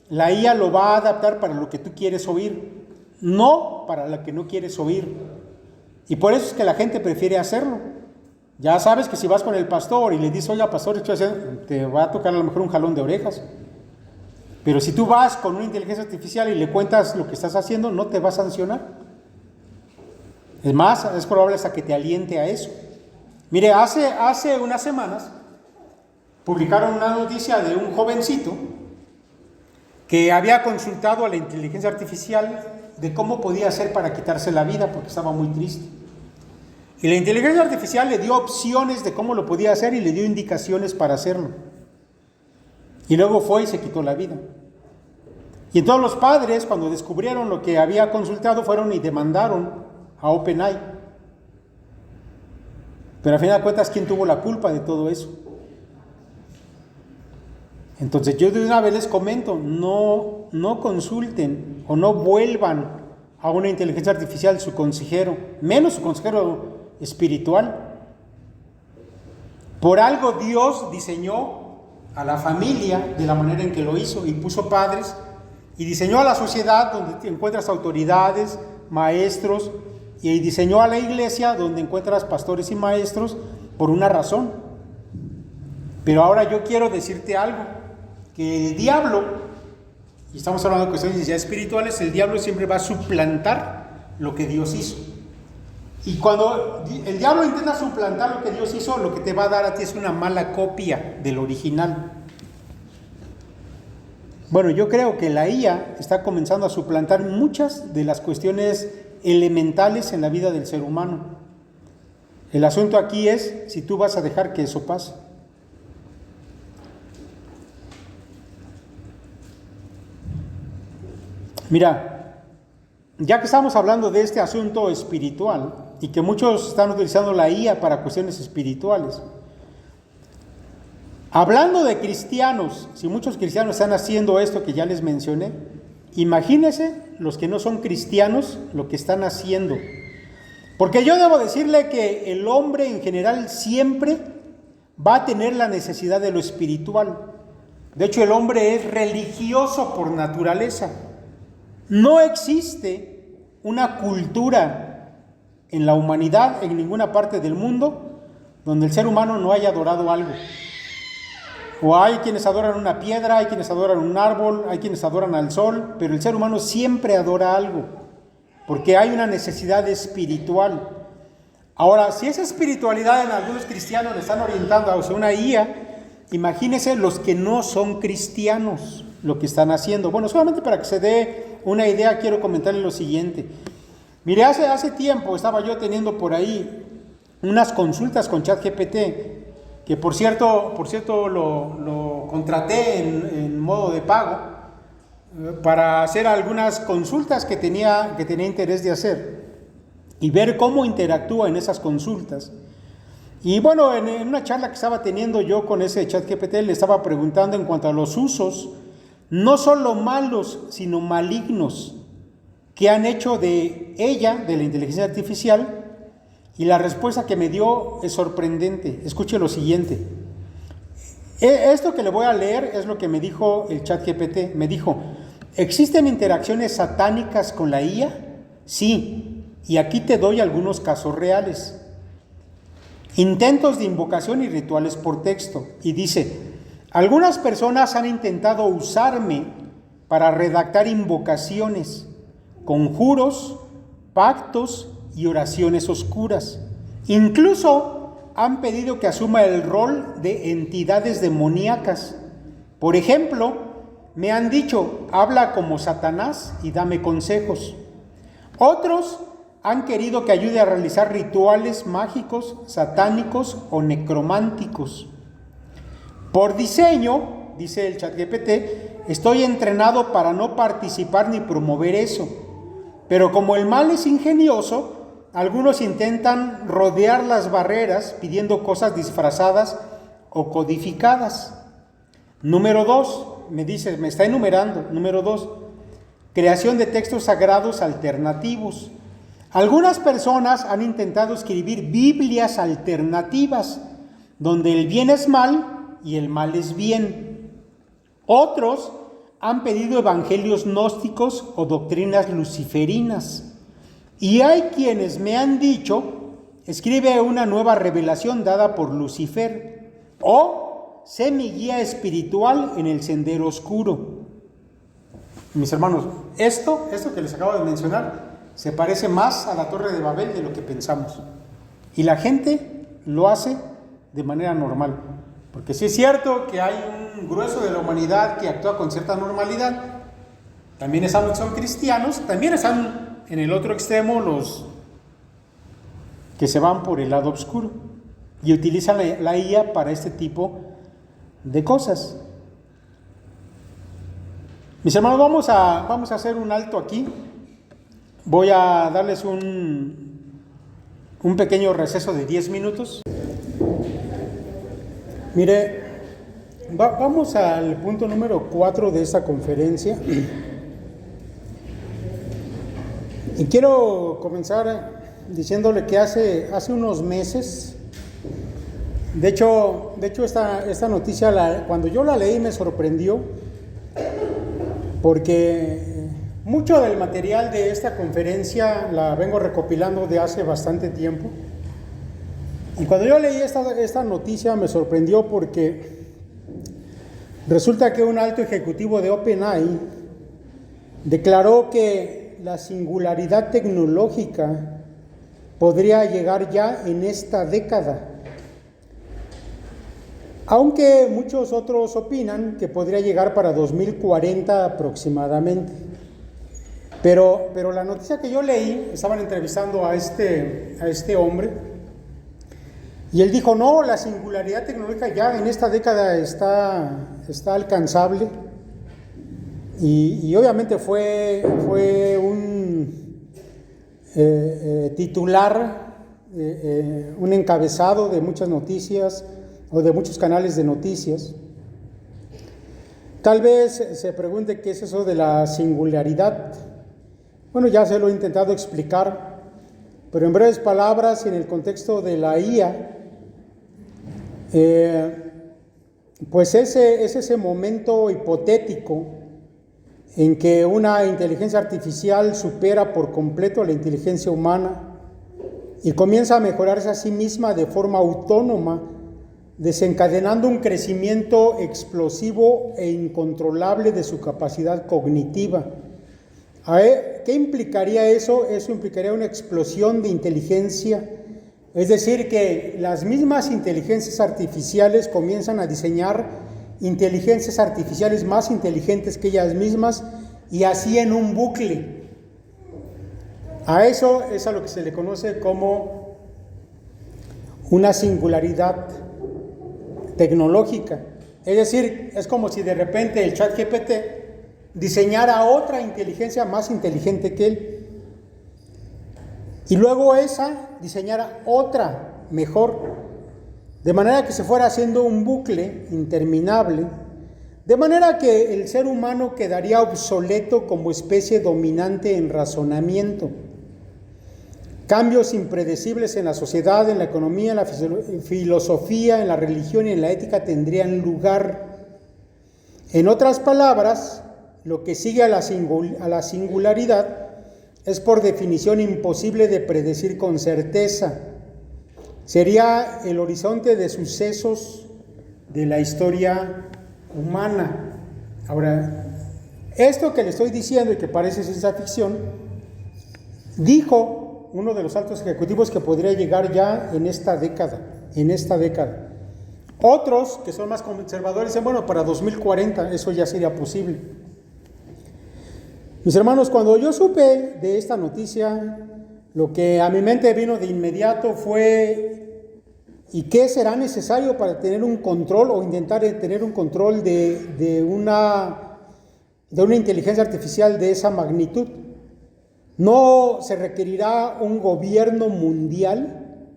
la IA lo va a adaptar para lo que tú quieres oír, no para lo que no quieres oír. Y por eso es que la gente prefiere hacerlo. Ya sabes que si vas con el pastor y le dices, oiga, pastor, te va a tocar a lo mejor un jalón de orejas. Pero si tú vas con una inteligencia artificial y le cuentas lo que estás haciendo, no te va a sancionar. Es más, es probable hasta que te aliente a eso. Mire, hace unas semanas publicaron una noticia de un jovencito que había consultado a la inteligencia artificial de cómo podía hacer para quitarse la vida porque estaba muy triste. Y la inteligencia artificial le dio opciones de cómo lo podía hacer y le dio indicaciones para hacerlo. Y luego fue y se quitó la vida. Y entonces los padres, cuando descubrieron lo que había consultado, fueron y demandaron a OpenAI. Pero al final de cuentas, ¿quién tuvo la culpa de todo eso? Entonces yo de una vez les comento, no consulten o no vuelvan a una inteligencia artificial su consejero, menos su consejero espiritual. Por algo Dios diseñó a la familia de la manera en que lo hizo y puso padres, y diseñó a la sociedad donde encuentras autoridades, maestros, y diseñó a la iglesia donde encuentras pastores y maestros por una razón. Pero ahora yo quiero decirte algo, que el diablo, y estamos hablando de cuestiones ya espirituales, el diablo siempre va a suplantar lo que Dios hizo. Y cuando el diablo intenta suplantar lo que Dios hizo, lo que te va a dar a ti es una mala copia del original. Bueno, yo creo que la IA está comenzando a suplantar muchas de las cuestiones elementales en la vida del ser humano. El asunto aquí es si tú vas a dejar que eso pase. Mira, ya que estamos hablando de este asunto espiritual y que muchos están utilizando la IA para cuestiones espirituales, hablando de cristianos, si muchos cristianos están haciendo esto que ya les mencioné, imagínense los que no son cristianos lo que están haciendo. Porque yo debo decirle que el hombre en general siempre va a tener la necesidad de lo espiritual. De hecho, el hombre es religioso por naturaleza. No existe una cultura en la humanidad, en ninguna parte del mundo, donde el ser humano no haya adorado algo. O hay quienes adoran una piedra, hay quienes adoran un árbol, hay quienes adoran al sol, pero el ser humano siempre adora algo, porque hay una necesidad espiritual. Ahora, si esa espiritualidad en algunos cristianos le están orientando hacia una IA, imagínense los que no son cristianos, lo que están haciendo. Bueno, solamente para que se dé una idea, quiero comentarles lo siguiente. Mire, hace tiempo estaba yo teniendo por ahí unas consultas con ChatGPT, que por cierto lo contraté en modo de pago para hacer algunas consultas que tenía interés de hacer y ver cómo interactúa en esas consultas. Y bueno, en una charla que estaba teniendo yo con ese ChatGPT, le estaba preguntando en cuanto a los usos, no solo malos, sino malignos, que han hecho de ella, de la inteligencia artificial, y la respuesta que me dio es sorprendente. Escuche lo siguiente. Esto que le voy a leer es lo que me dijo el ChatGPT. Me dijo, ¿existen interacciones satánicas con la IA? Sí, y aquí te doy algunos casos reales. Intentos de invocación y rituales por texto. Y dice, algunas personas han intentado usarme para redactar invocaciones, conjuros, pactos y oraciones oscuras. Incluso han pedido que asuma el rol de entidades demoníacas. Por ejemplo, me han dicho, habla como Satanás y dame consejos. Otros han querido que ayude a realizar rituales mágicos, satánicos o necrománticos. Por diseño, dice el ChatGPT, estoy entrenado para no participar ni promover eso. Pero como el mal es ingenioso, algunos intentan rodear las barreras pidiendo cosas disfrazadas o codificadas. Número 2, me está enumerando. Número 2, creación de textos sagrados alternativos. Algunas personas han intentado escribir Biblias alternativas, donde el bien es mal y el mal es bien. Otros han pedido evangelios gnósticos o doctrinas luciferinas. Y hay quienes me han dicho, escribe una nueva revelación dada por Lucifer, o sé mi guía espiritual en el sendero oscuro. Mis hermanos, esto que les acabo de mencionar, se parece más a la Torre de Babel de lo que pensamos. Y la gente lo hace de manera normal. Porque sí es cierto que hay un grueso de la humanidad que actúa con cierta normalidad. También son cristianos, también están en el otro extremo los que se van por el lado oscuro y utilizan la IA para este tipo de cosas. Mis hermanos, vamos a hacer un alto aquí. Voy a darles un pequeño receso de 10 minutos. Mire, vamos al punto número 4 de esta conferencia. Y quiero comenzar diciéndole que hace unos meses, de hecho esta noticia, cuando yo la leí me sorprendió, porque mucho del material de esta conferencia la vengo recopilando de hace bastante tiempo. Y cuando yo leí esta noticia me sorprendió porque resulta que un alto ejecutivo de OpenAI declaró que la singularidad tecnológica podría llegar ya en esta década, aunque muchos otros opinan que podría llegar para 2040 aproximadamente. Pero la noticia que yo leí, estaban entrevistando a este hombre, y él dijo, no, la singularidad tecnológica ya en esta década está alcanzable. Y obviamente fue un titular, un encabezado de muchas noticias o de muchos canales de noticias. Tal vez se pregunte qué es eso de la singularidad. Bueno, ya se lo he intentado explicar, pero en breves palabras, en el contexto de la IA, pues es ese momento hipotético en que una inteligencia artificial supera por completo a la inteligencia humana y comienza a mejorarse a sí misma de forma autónoma, desencadenando un crecimiento explosivo e incontrolable de su capacidad cognitiva. ¿Qué implicaría eso? Eso implicaría una explosión de inteligencia, es decir, que las mismas inteligencias artificiales comienzan a diseñar inteligencias artificiales más inteligentes que ellas mismas, y así en un bucle. A eso es a lo que se le conoce como una singularidad tecnológica. Es decir, es como si de repente el ChatGPT diseñara otra inteligencia más inteligente que él, y luego esa diseñara otra mejor, de manera que se fuera haciendo un bucle interminable, de manera que el ser humano quedaría obsoleto como especie dominante en razonamiento. Cambios impredecibles en la sociedad, en la economía, en la filosofía, en la religión y en la ética tendrían lugar. En otras palabras, lo que sigue a la singularidad es por definición imposible de predecir con certeza. Sería el horizonte de sucesos de la historia humana. Ahora, esto que le estoy diciendo y que parece ciencia ficción, dijo uno de los altos ejecutivos que podría llegar ya en esta década. Otros, que son más conservadores, dicen, bueno, para 2040 eso ya sería posible. Mis hermanos, cuando yo supe de esta noticia, lo que a mi mente vino de inmediato fue, ¿y qué será necesario para tener un control o intentar tener un control de una inteligencia artificial de esa magnitud? ¿No se requerirá un gobierno mundial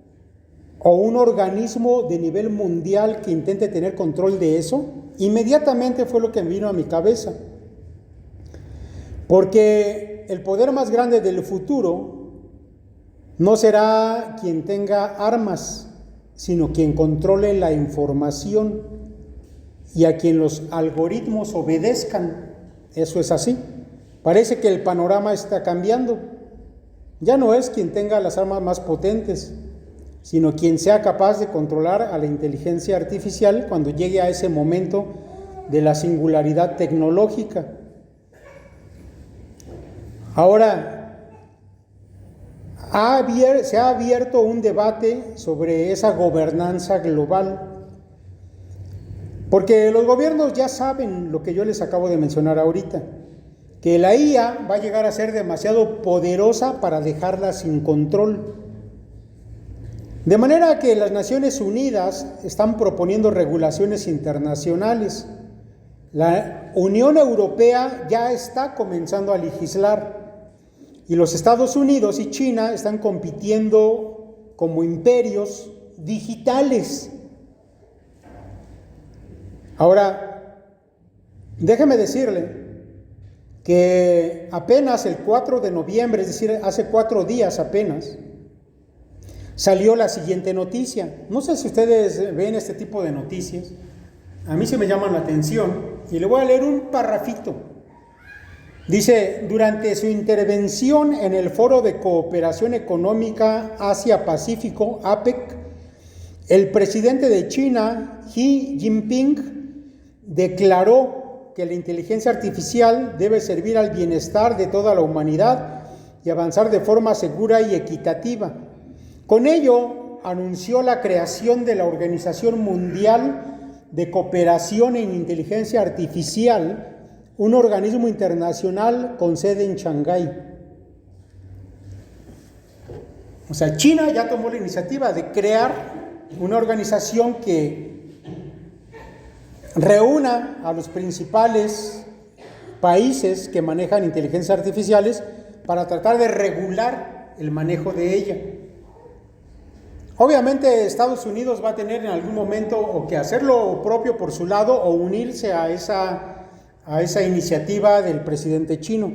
o un organismo de nivel mundial que intente tener control de eso? Inmediatamente fue lo que me vino a mi cabeza. Porque el poder más grande del futuro no será quien tenga armas, sino quien controle la información y a quien los algoritmos obedezcan. Eso es así. Parece que el panorama está cambiando. Ya no es quien tenga las armas más potentes, sino quien sea capaz de controlar a la inteligencia artificial cuando llegue a ese momento de la singularidad tecnológica. Ahora, se ha abierto un debate sobre esa gobernanza global, porque los gobiernos ya saben lo que yo les acabo de mencionar ahorita, que la IA va a llegar a ser demasiado poderosa para dejarla sin control. De manera que las Naciones Unidas están proponiendo regulaciones internacionales. La Unión Europea ya está comenzando a legislar y los Estados Unidos y China están compitiendo como imperios digitales. Ahora, déjeme decirle que apenas el 4 de noviembre, es decir, hace 4 días apenas, salió la siguiente noticia. No sé si ustedes ven este tipo de noticias, a mí se me llaman la atención y le voy a leer un parrafito. Dice: durante su intervención en el Foro de Cooperación Económica Asia-Pacífico, APEC, el presidente de China, Xi Jinping, declaró que la inteligencia artificial debe servir al bienestar de toda la humanidad y avanzar de forma segura y equitativa. Con ello, anunció la creación de la Organización Mundial de Cooperación en Inteligencia Artificial, un organismo internacional con sede en Shanghái. O sea, China ya tomó la iniciativa de crear una organización que reúna a los principales países que manejan inteligencias artificiales para tratar de regular el manejo de ella. Obviamente Estados Unidos va a tener en algún momento o que hacer lo propio por su lado o unirse a esa iniciativa del presidente chino,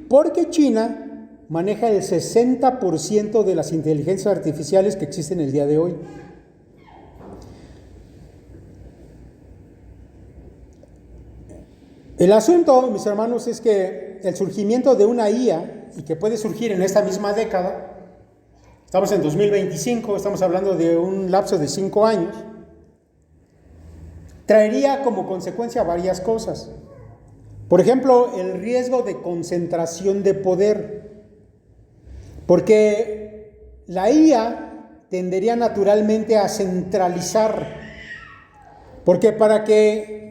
porque China maneja el 60% de las inteligencias artificiales que existen el día de hoy. El asunto, mis hermanos, es que el surgimiento de una IA, y que puede surgir en esta misma década, estamos en 2025, estamos hablando de un lapso de 5 años, traería como consecuencia varias cosas. Por ejemplo, el riesgo de concentración de poder, porque la IA tendería naturalmente a centralizar, porque para que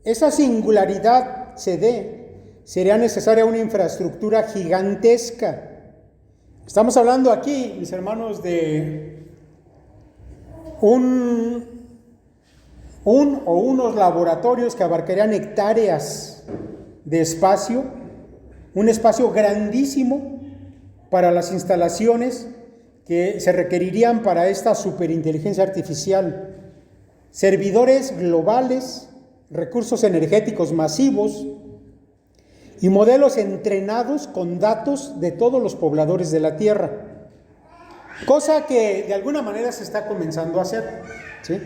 esa singularidad se dé, sería necesaria una infraestructura gigantesca. Estamos hablando aquí, mis hermanos, de unos laboratorios que abarcarían hectáreas de espacio, un espacio grandísimo para las instalaciones que se requerirían para esta superinteligencia artificial, servidores globales, recursos energéticos masivos y modelos entrenados con datos de todos los pobladores de la Tierra, cosa que de alguna manera se está comenzando a hacer, ¿sí?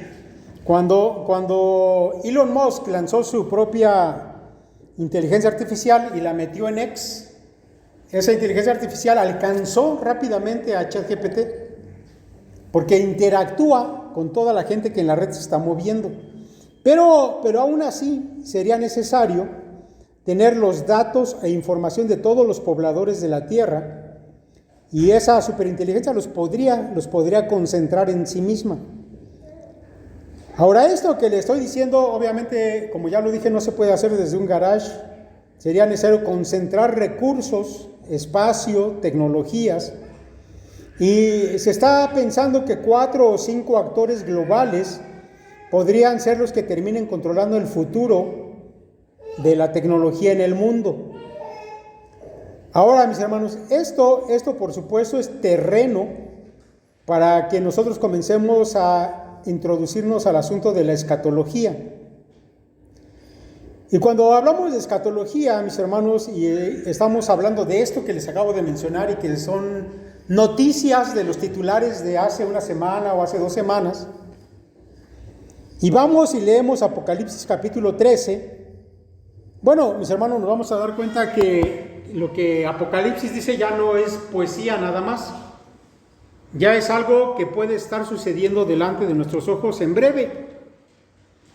Cuando Elon Musk lanzó su propia inteligencia artificial y la metió en X, esa inteligencia artificial alcanzó rápidamente a ChatGPT porque interactúa con toda la gente que en la red se está moviendo. Pero aún así sería necesario tener los datos e información de todos los pobladores de la Tierra, y esa superinteligencia los podría concentrar en sí misma. Ahora, esto que le estoy diciendo, obviamente, como ya lo dije, no se puede hacer desde un garage. Sería necesario concentrar recursos, espacio, tecnologías, y se está pensando que 4 o 5 actores globales podrían ser los que terminen controlando el futuro de la tecnología en el mundo. Ahora, mis hermanos, esto por supuesto es terreno para que nosotros comencemos a introducirnos al asunto de la escatología. Y cuando hablamos de escatología, mis hermanos, y estamos hablando de esto que les acabo de mencionar y que son noticias de los titulares de hace una semana o hace 2 semanas, y vamos y leemos Apocalipsis capítulo 13, bueno, mis hermanos, nos vamos a dar cuenta que lo que Apocalipsis dice ya no es poesía nada más, ya es algo que puede estar sucediendo delante de nuestros ojos en breve.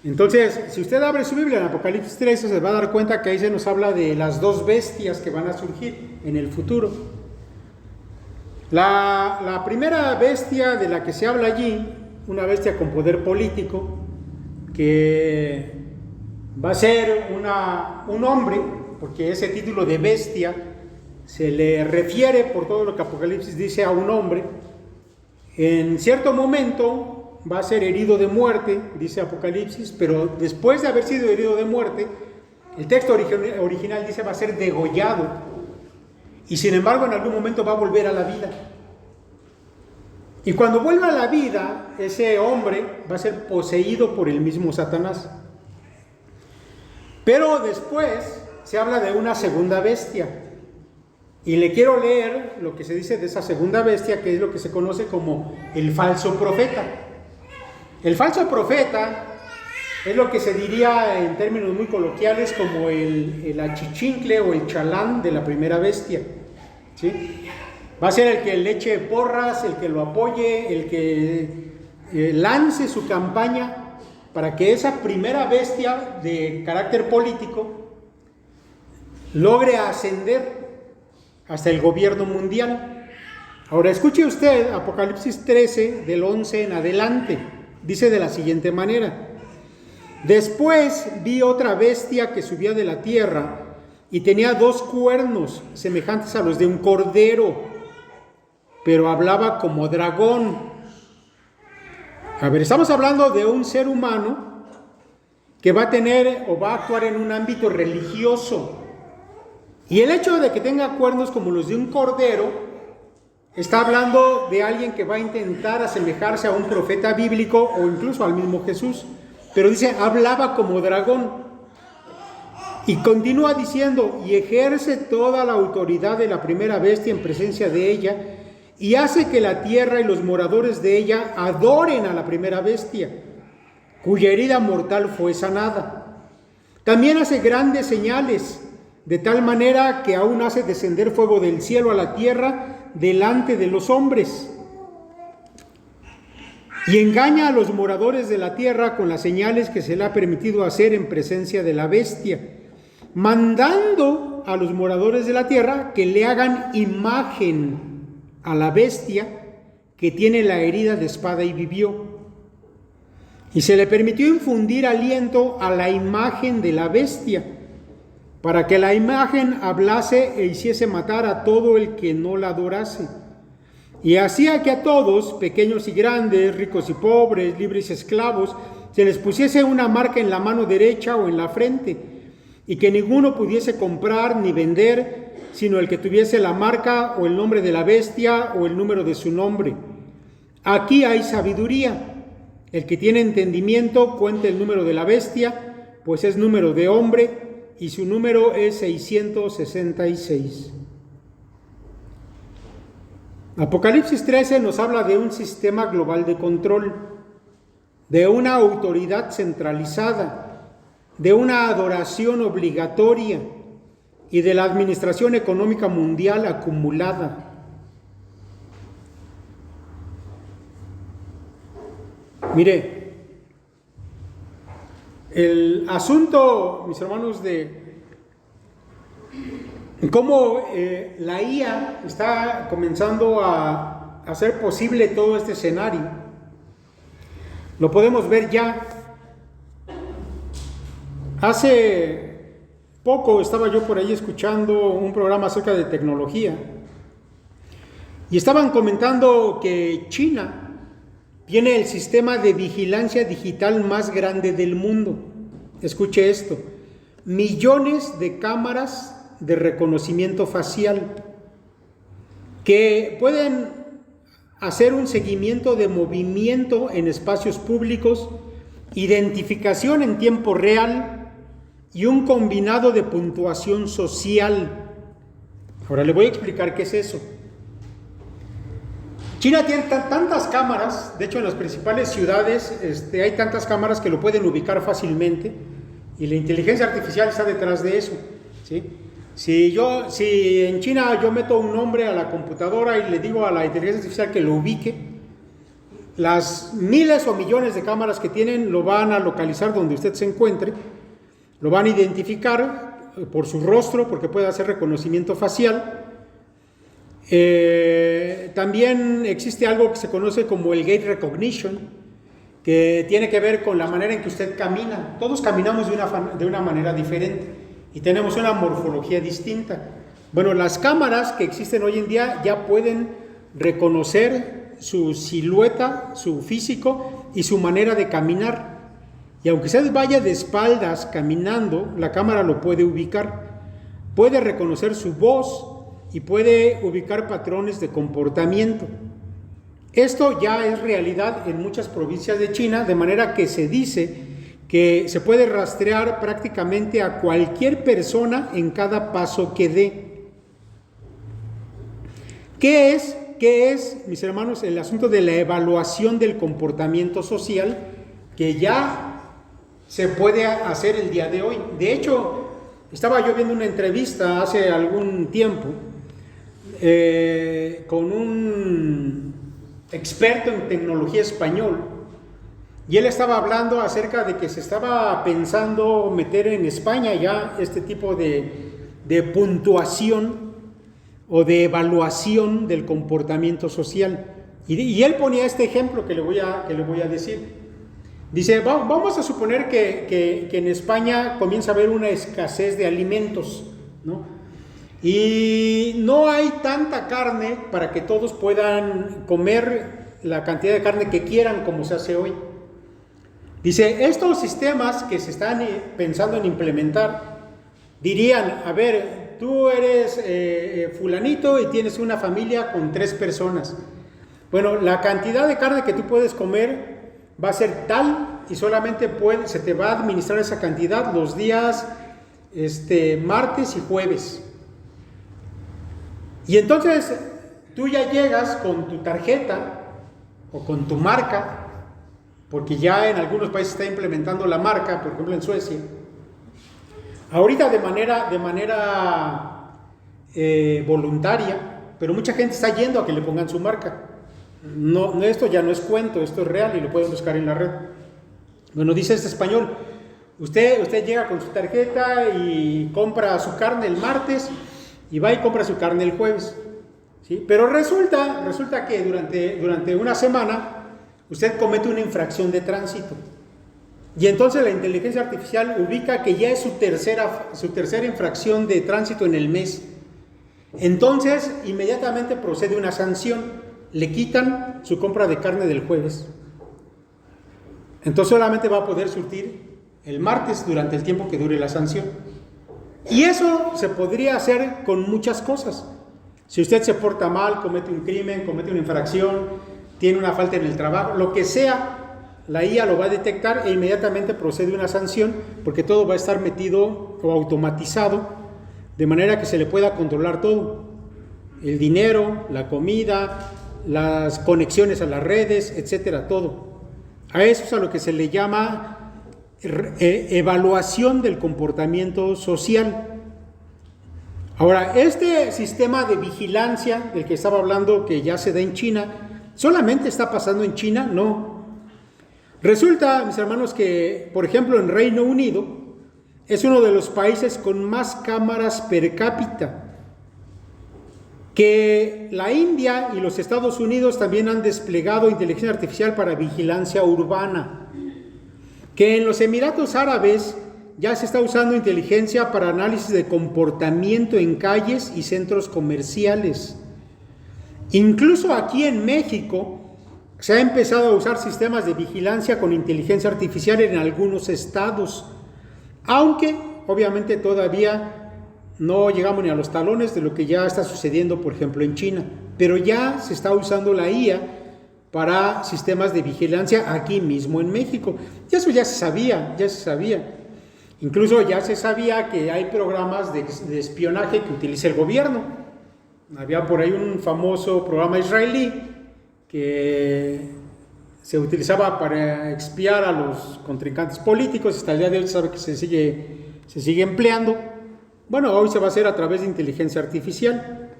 Entonces, si usted abre su Biblia en Apocalipsis 13, se va a dar cuenta que ahí se nos habla de las 2 bestias que van a surgir en el futuro. La primera bestia de la que se habla allí, una bestia con poder político, que va a ser un hombre, porque ese título de bestia se le refiere, por todo lo que Apocalipsis dice, a un hombre. En cierto momento va a ser herido de muerte, dice Apocalipsis, pero después de haber sido herido de muerte, el texto original dice va a ser degollado, y sin embargo en algún momento va a volver a la vida. Y cuando vuelva a la vida, ese hombre va a ser poseído por el mismo Satanás. Pero después se habla de una segunda bestia. Y le quiero leer lo que se dice de esa segunda bestia, que es lo que se conoce como el falso profeta. El falso profeta es lo que se diría en términos muy coloquiales como el achichincle o el chalán de la primera bestia, ¿sí? Va a ser el que le eche porras, el que lo apoye, el que lance su campaña para que esa primera bestia de carácter político logre ascender hasta el gobierno mundial. Ahora escuche usted Apocalipsis 13 del 11 en adelante. Dice de la siguiente manera: después vi otra bestia que subía de la tierra y tenía 2 cuernos semejantes a los de un cordero, pero hablaba como dragón. A ver, estamos hablando de un ser humano que va a tener o va a actuar en un ámbito religioso. Y el hecho de que tenga cuernos como los de un cordero está hablando de alguien que va a intentar asemejarse a un profeta bíblico o incluso al mismo Jesús. Pero dice, hablaba como dragón. Y continúa diciendo, y ejerce toda la autoridad de la primera bestia en presencia de ella, y hace que la tierra y los moradores de ella adoren a la primera bestia, cuya herida mortal fue sanada. También hace grandes señales, de tal manera que aún hace descender fuego del cielo a la tierra delante de los hombres. Y engaña a los moradores de la tierra con las señales que se le ha permitido hacer en presencia de la bestia, mandando a los moradores de la tierra que le hagan imagen a la bestia que tiene la herida de espada y vivió. Y se le permitió infundir aliento a la imagen de la bestia, para que la imagen hablase e hiciese matar a todo el que no la adorase. Y hacía que a todos, pequeños y grandes, ricos y pobres, libres y esclavos, se les pusiese una marca en la mano derecha o en la frente, y que ninguno pudiese comprar ni vender, sino el que tuviese la marca o el nombre de la bestia o el número de su nombre. Aquí hay sabiduría. El que tiene entendimiento cuente el número de la bestia, pues es número de hombre, y su número es 666. Apocalipsis 13 nos habla de un sistema global de control, de una autoridad centralizada, de una adoración obligatoria y de la administración económica mundial acumulada. Mire, el asunto, mis hermanos, de cómo la IA está comenzando a hacer posible todo este escenario, lo podemos ver ya. Hace poco estaba yo por ahí escuchando un programa acerca de tecnología y estaban comentando que China tiene el sistema de vigilancia digital más grande del mundo. Escuche esto: millones de cámaras de reconocimiento facial que pueden hacer un seguimiento de movimiento en espacios públicos, identificación en tiempo real y un combinado de puntuación social. Ahora le voy a explicar qué es eso. China tiene tantas cámaras, de hecho en las principales ciudades hay tantas cámaras que lo pueden ubicar fácilmente, y la inteligencia artificial está detrás de eso, ¿sí? Si en China yo meto un nombre a la computadora y le digo a la inteligencia artificial que lo ubique, las miles o millones de cámaras que tienen lo van a localizar donde usted se encuentre, lo van a identificar por su rostro, porque puede hacer reconocimiento facial. También existe algo que se conoce como el gait recognition, que tiene que ver con la manera en que usted camina. Todos caminamos de una manera diferente y tenemos una morfología distinta. Bueno, las cámaras que existen hoy en día ya pueden reconocer su silueta, su físico y su manera de caminar. Y aunque usted vaya de espaldas caminando, la cámara lo puede ubicar. Puede reconocer su voz y puede ubicar patrones de comportamiento. Esto ya es realidad en muchas provincias de China, de manera que se dice que se puede rastrear prácticamente a cualquier persona en cada paso que dé. ¿Qué es, mis hermanos, el asunto de la evaluación del comportamiento social que ya se puede hacer el día de hoy? De hecho, estaba yo viendo una entrevista hace algún tiempo con un experto en tecnología español, y él estaba hablando acerca de que se estaba pensando meter en España ya este tipo de puntuación o de evaluación del comportamiento social. Y él ponía este ejemplo que le voy a decir. Dice, vamos a suponer que en España comienza a haber una escasez de alimentos, ¿no? Y no hay tanta carne para que todos puedan comer la cantidad de carne que quieran como se hace hoy. Dice, estos sistemas que se están pensando en implementar, dirían, a ver, tú eres fulanito y tienes una familia con 3 personas. Bueno, la cantidad de carne que tú puedes comer va a ser tal y solamente se te va a administrar esa cantidad los días martes y jueves. Y entonces tú ya llegas con tu tarjeta o con tu marca, porque ya en algunos países está implementando la marca, por ejemplo en Suecia. Ahorita de manera voluntaria, pero mucha gente está yendo a que le pongan su marca. No, esto ya no es cuento, esto es real y lo pueden buscar en la red. Bueno, dice este español, usted llega con su tarjeta y compra su carne el martes y va y compra su carne el jueves, ¿sí? Pero resulta que durante una semana usted comete una infracción de tránsito. Y entonces la inteligencia artificial ubica que ya es su tercera infracción de tránsito en el mes. Entonces, inmediatamente procede una sanción. Le quitan su compra de carne del jueves. Entonces solamente va a poder surtir el martes durante el tiempo que dure la sanción. Y eso se podría hacer con muchas cosas. Si usted se porta mal, comete un crimen, comete una infracción, tiene una falta en el trabajo, lo que sea, la IA lo va a detectar e inmediatamente procede una sanción, porque todo va a estar metido o automatizado, de manera que se le pueda controlar todo. El dinero, la comida, las conexiones a las redes, etcétera, todo. A eso es a lo que se le llama evaluación del comportamiento social. Ahora, este sistema de vigilancia del que estaba hablando, que ya se da en China, ¿solamente está pasando en China? No. Resulta, mis hermanos, que, por ejemplo, en Reino Unido es uno de los países con más cámaras per cápita, que la India y los Estados Unidos también han desplegado inteligencia artificial para vigilancia urbana, que en los Emiratos Árabes ya se está usando inteligencia para análisis de comportamiento en calles y centros comerciales. Incluso aquí en México se ha empezado a usar sistemas de vigilancia con inteligencia artificial en algunos estados, aunque obviamente todavía no llegamos ni a los talones de lo que ya está sucediendo, por ejemplo, en China, pero ya se está usando la IA para sistemas de vigilancia aquí mismo en México. Y eso ya se sabía. Incluso ya se sabía que hay programas de espionaje que utiliza el gobierno. Había por ahí un famoso programa israelí que se utilizaba para espiar a los contrincantes políticos. Hasta el día de hoy se sabe que se sigue empleando. Bueno, hoy se va a hacer a través de inteligencia artificial.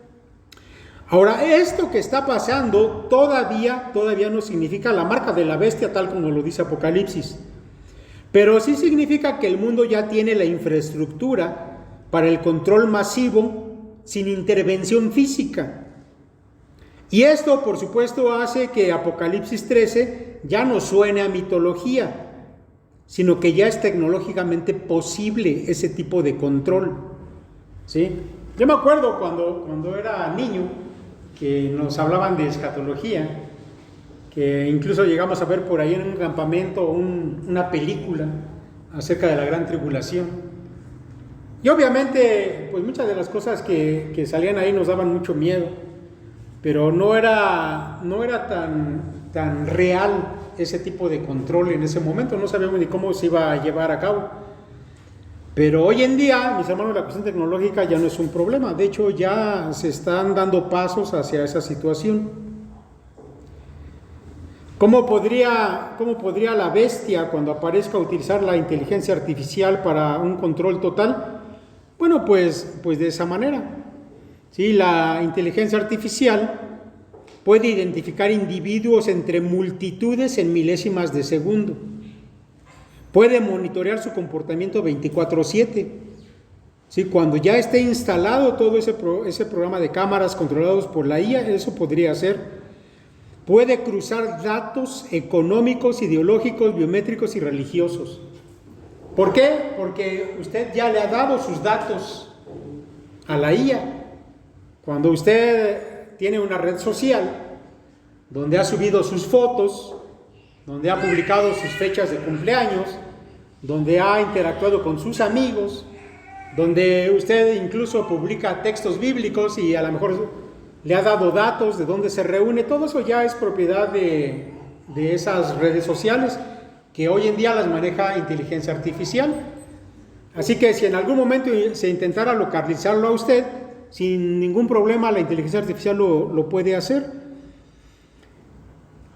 Ahora, esto que está pasando todavía no significa la marca de la bestia, tal como lo dice Apocalipsis. Pero sí significa que el mundo ya tiene la infraestructura para el control masivo sin intervención física. Y esto, por supuesto, hace que Apocalipsis 13 ya no suene a mitología, sino que ya es tecnológicamente posible ese tipo de control, ¿sí? Yo me acuerdo cuando era niño que nos hablaban de escatología, que incluso llegamos a ver por ahí en un campamento una película acerca de la gran tribulación. Y obviamente, pues muchas de las cosas que salían ahí nos daban mucho miedo, pero no era tan real ese tipo de control en ese momento, no sabíamos ni cómo se iba a llevar a cabo. Pero hoy en día, mis hermanos, la cuestión tecnológica ya no es un problema, de hecho ya se están dando pasos hacia esa situación. ¿Cómo podría la bestia, cuando aparezca, utilizar la inteligencia artificial para un control total? Bueno, pues de esa manera. ¿Sí? La inteligencia artificial puede identificar individuos entre multitudes en milésimas de segundo. Puede monitorear su comportamiento 24/7. ¿Sí? Cuando ya esté instalado todo ese programa de cámaras controlados por la IA, eso podría ser. Puede cruzar datos económicos, ideológicos, biométricos y religiosos. ¿Por qué? Porque usted ya le ha dado sus datos a la IA. Cuando usted tiene una red social donde ha subido sus fotos, donde ha publicado sus fechas de cumpleaños, donde ha interactuado con sus amigos, donde usted incluso publica textos bíblicos y a lo mejor le ha dado datos de dónde se reúne, todo eso ya es propiedad de esas redes sociales que hoy en día las maneja inteligencia artificial. Así que si en algún momento se intentara localizarlo a usted, sin ningún problema la inteligencia artificial lo puede hacer.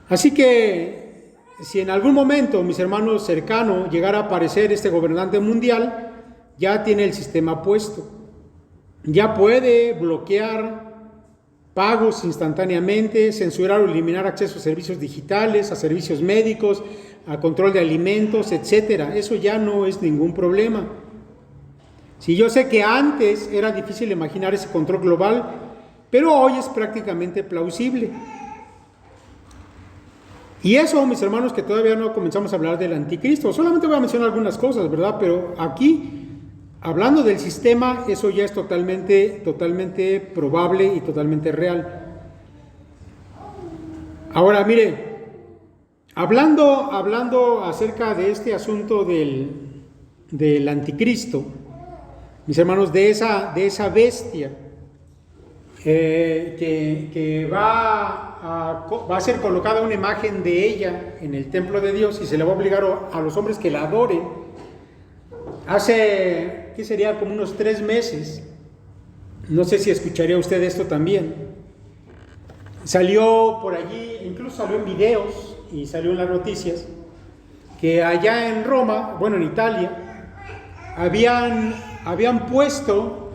Así que si en algún momento, mis hermanos, cercano llegara a aparecer este gobernante mundial, ya tiene el sistema puesto, ya puede bloquear pagos instantáneamente, censurar o eliminar acceso a servicios digitales, a servicios médicos, a control de alimentos, etcétera. Eso ya no es ningún problema. Sí, yo sé que antes era difícil imaginar ese control global, pero hoy es prácticamente plausible. Y eso, mis hermanos, que todavía no comenzamos a hablar del anticristo. Solamente voy a mencionar algunas cosas, ¿verdad? Pero aquí, hablando del sistema, eso ya es totalmente probable y totalmente real. Ahora, mire, hablando acerca de este asunto del anticristo, mis hermanos, de esa bestia que va a ser colocada una imagen de ella en el templo de Dios y se le va a obligar a los hombres que la adoren. Hace, ¿qué sería? Como unos 3 meses, no sé si escucharía usted esto también, salió por allí, incluso salió en videos y salió en las noticias, que allá en Roma, bueno, en Italia, habían puesto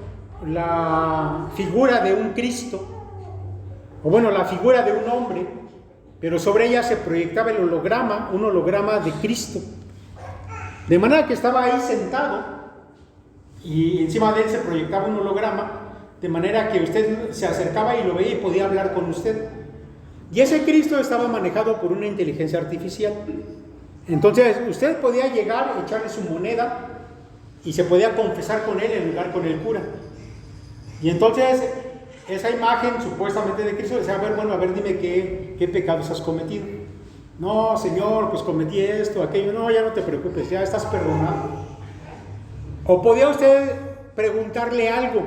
la figura de un Cristo, o bueno, la figura de un hombre, pero sobre ella se proyectaba un holograma de Cristo. De manera que estaba ahí sentado y encima de él se proyectaba un holograma, de manera que usted se acercaba y lo veía y podía hablar con usted. Y ese Cristo estaba manejado por una inteligencia artificial. Entonces usted podía llegar, echarle su moneda y se podía confesar con él en lugar con el cura. Y entonces esa imagen supuestamente de Cristo decía, a ver, dime qué pecados has cometido. No, Señor, pues cometí esto, aquello. No, ya no te preocupes, ya estás perdonado. O podía usted preguntarle algo.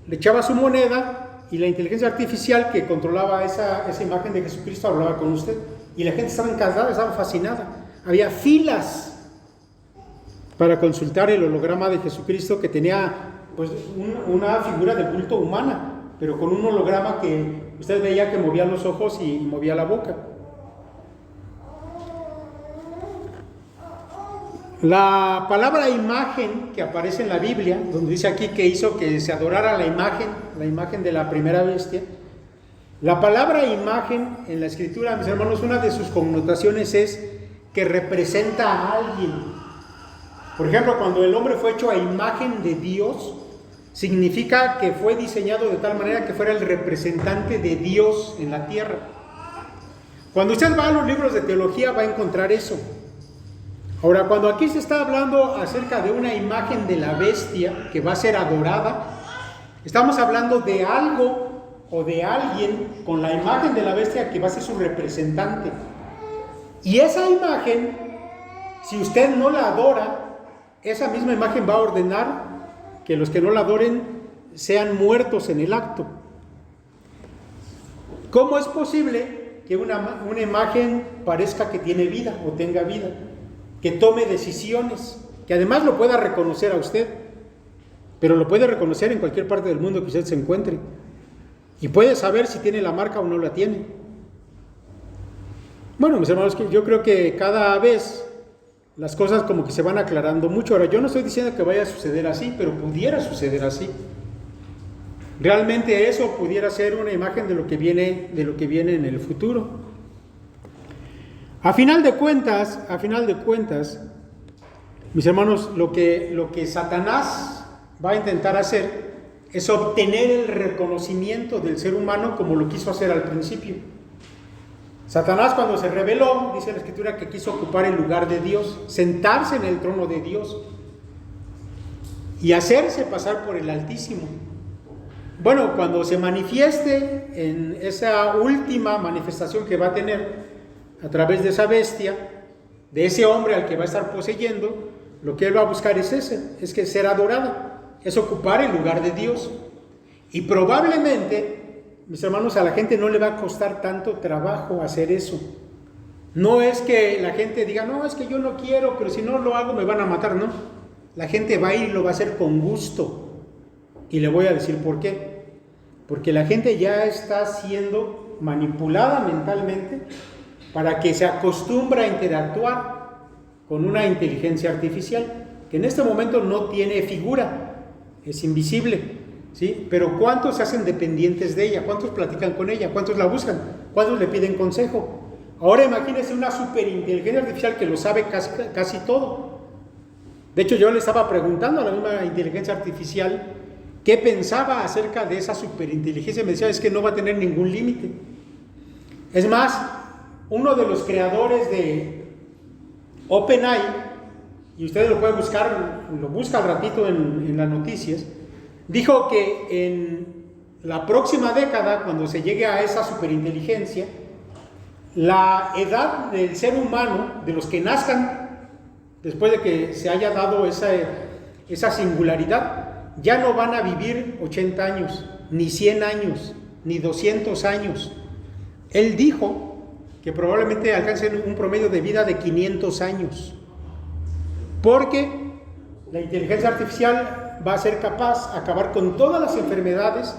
Le echaba su moneda y la inteligencia artificial que controlaba esa imagen de Jesucristo hablaba con usted. Y la gente estaba encantada, estaba fascinada. Había filas para consultar el holograma de Jesucristo que tenía pues una figura de culto humana, pero con un holograma que usted veía que movía los ojos y movía la boca. La palabra imagen que aparece en la Biblia, donde dice aquí que hizo que se adorara la imagen de la primera bestia, la palabra imagen en la Escritura, mis hermanos, una de sus connotaciones es que representa a alguien. Por ejemplo, cuando el hombre fue hecho a imagen de Dios, significa que fue diseñado de tal manera que fuera el representante de Dios en la tierra. Cuando usted va a los libros de teología va a encontrar eso. Ahora, cuando aquí se está hablando acerca de una imagen de la bestia que va a ser adorada, estamos hablando de algo o de alguien con la imagen de la bestia que va a ser su representante. Y esa imagen, si usted no la adora, esa misma imagen va a ordenar que los que no la adoren sean muertos en el acto. ¿Cómo es posible que una imagen parezca que tiene vida o tenga vida? Que tome decisiones, que además lo pueda reconocer a usted, pero lo puede reconocer en cualquier parte del mundo que usted se encuentre, y puede saber si tiene la marca o no la tiene. Bueno, mis hermanos, yo creo que cada vez las cosas como que se van aclarando mucho. Ahora, yo no estoy diciendo que vaya a suceder así, pero pudiera suceder así. Realmente eso pudiera ser una imagen de lo que viene en el futuro. A final de cuentas, mis hermanos, lo que Satanás va a intentar hacer es obtener el reconocimiento del ser humano como lo quiso hacer al principio. Satanás, cuando se rebeló, dice la Escritura que quiso ocupar el lugar de Dios, sentarse en el trono de Dios y hacerse pasar por el Altísimo. Bueno, cuando se manifieste en esa última manifestación que va a tener a través de esa bestia, de ese hombre al que va a estar poseyendo, lo que él va a buscar es que ser adorado, es ocupar el lugar de Dios. Y probablemente, mis hermanos, a la gente no le va a costar tanto trabajo hacer eso. No es que la gente diga, no, es que yo no quiero, pero si no lo hago me van a matar. No, la gente va a ir y lo va a hacer con gusto. Y le voy a decir por qué. Porque la gente ya está siendo manipulada mentalmente para que se acostumbre a interactuar con una inteligencia artificial que en este momento no tiene figura, es invisible, ¿sí? Pero ¿cuántos se hacen dependientes de ella? ¿Cuántos platican con ella? ¿Cuántos la buscan? ¿Cuántos le piden consejo? Ahora imagínense una superinteligencia artificial que lo sabe casi todo. De hecho, yo le estaba preguntando a la misma inteligencia artificial qué pensaba acerca de esa superinteligencia. Me decía, es que no va a tener ningún límite. Es más, uno de los creadores de OpenAI, y ustedes lo pueden buscar, lo busca al ratito en las noticias, dijo que en la próxima década, cuando se llegue a esa superinteligencia, la edad del ser humano, de los que nazcan después de que se haya dado esa singularidad, ya no van a vivir 80 años, ni 100 años, ni 200 años. Él dijo que probablemente alcancen un promedio de vida de 500 años, porque la inteligencia artificial va a ser capaz de acabar con todas las enfermedades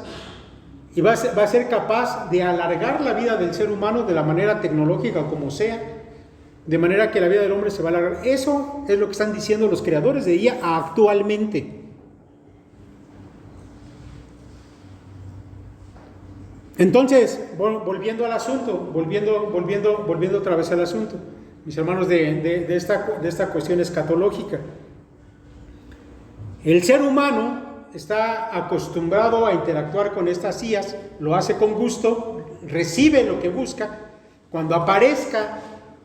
y va a ser capaz de alargar la vida del ser humano de la manera tecnológica o como sea, de manera que la vida del hombre se va a alargar. Eso es lo que están diciendo los creadores de IA actualmente. Entonces, volviendo al asunto, volviendo otra vez al asunto, mis hermanos, de esta cuestión escatológica. El ser humano está acostumbrado a interactuar con estas IAs, lo hace con gusto, recibe lo que busca. Cuando aparezca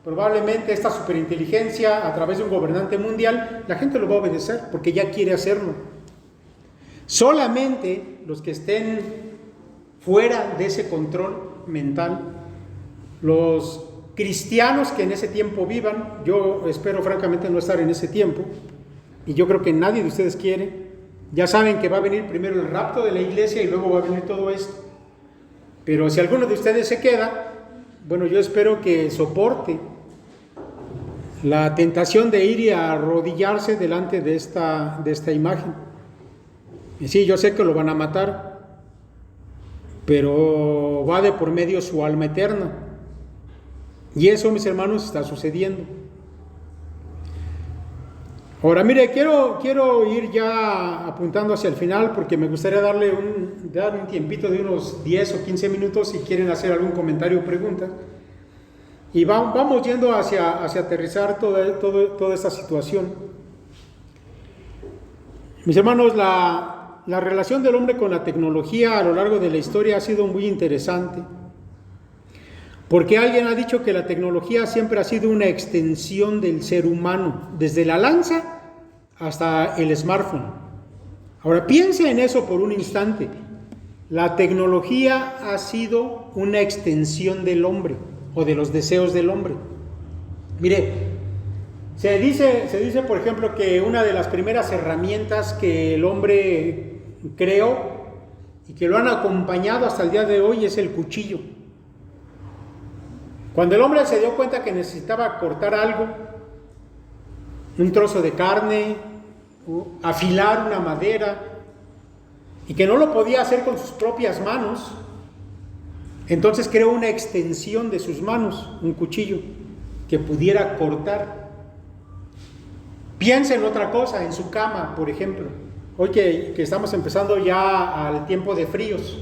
probablemente esta superinteligencia a través de un gobernante mundial, la gente lo va a obedecer porque ya quiere hacerlo. Solamente los que estén fuera de ese control mental, los cristianos que en ese tiempo vivan, yo espero francamente no estar en ese tiempo, y yo creo que nadie de ustedes quiere. Ya saben que va a venir primero el rapto de la iglesia y luego va a venir todo esto. Pero si alguno de ustedes se queda, bueno, yo espero que soporte la tentación de ir y arrodillarse delante de esta imagen. Y sí, yo sé que lo van a matar, pero va de por medio su alma eterna. Y eso, mis hermanos, está sucediendo. Ahora, mire, quiero ir ya apuntando hacia el final, porque me gustaría dar un tiempito de unos 10 o 15 minutos si quieren hacer algún comentario o pregunta. Y vamos yendo hacia aterrizar toda esta situación. Mis hermanos, la relación del hombre con la tecnología a lo largo de la historia ha sido muy interesante, porque alguien ha dicho que la tecnología siempre ha sido una extensión del ser humano, desde la lanza hasta el smartphone. Ahora piense en eso por un instante. La tecnología ha sido una extensión del hombre o de los deseos del hombre. Mire, se dice, por ejemplo, que una de las primeras herramientas que el hombre creó y que lo han acompañado hasta el día de hoy es el cuchillo. Cuando el hombre se dio cuenta que necesitaba cortar algo, un trozo de carne, afilar una madera, y que no lo podía hacer con sus propias manos, entonces creó una extensión de sus manos, un cuchillo que pudiera cortar. Piensa en otra cosa, en su cama, por ejemplo. Hoy que estamos empezando ya al tiempo de fríos,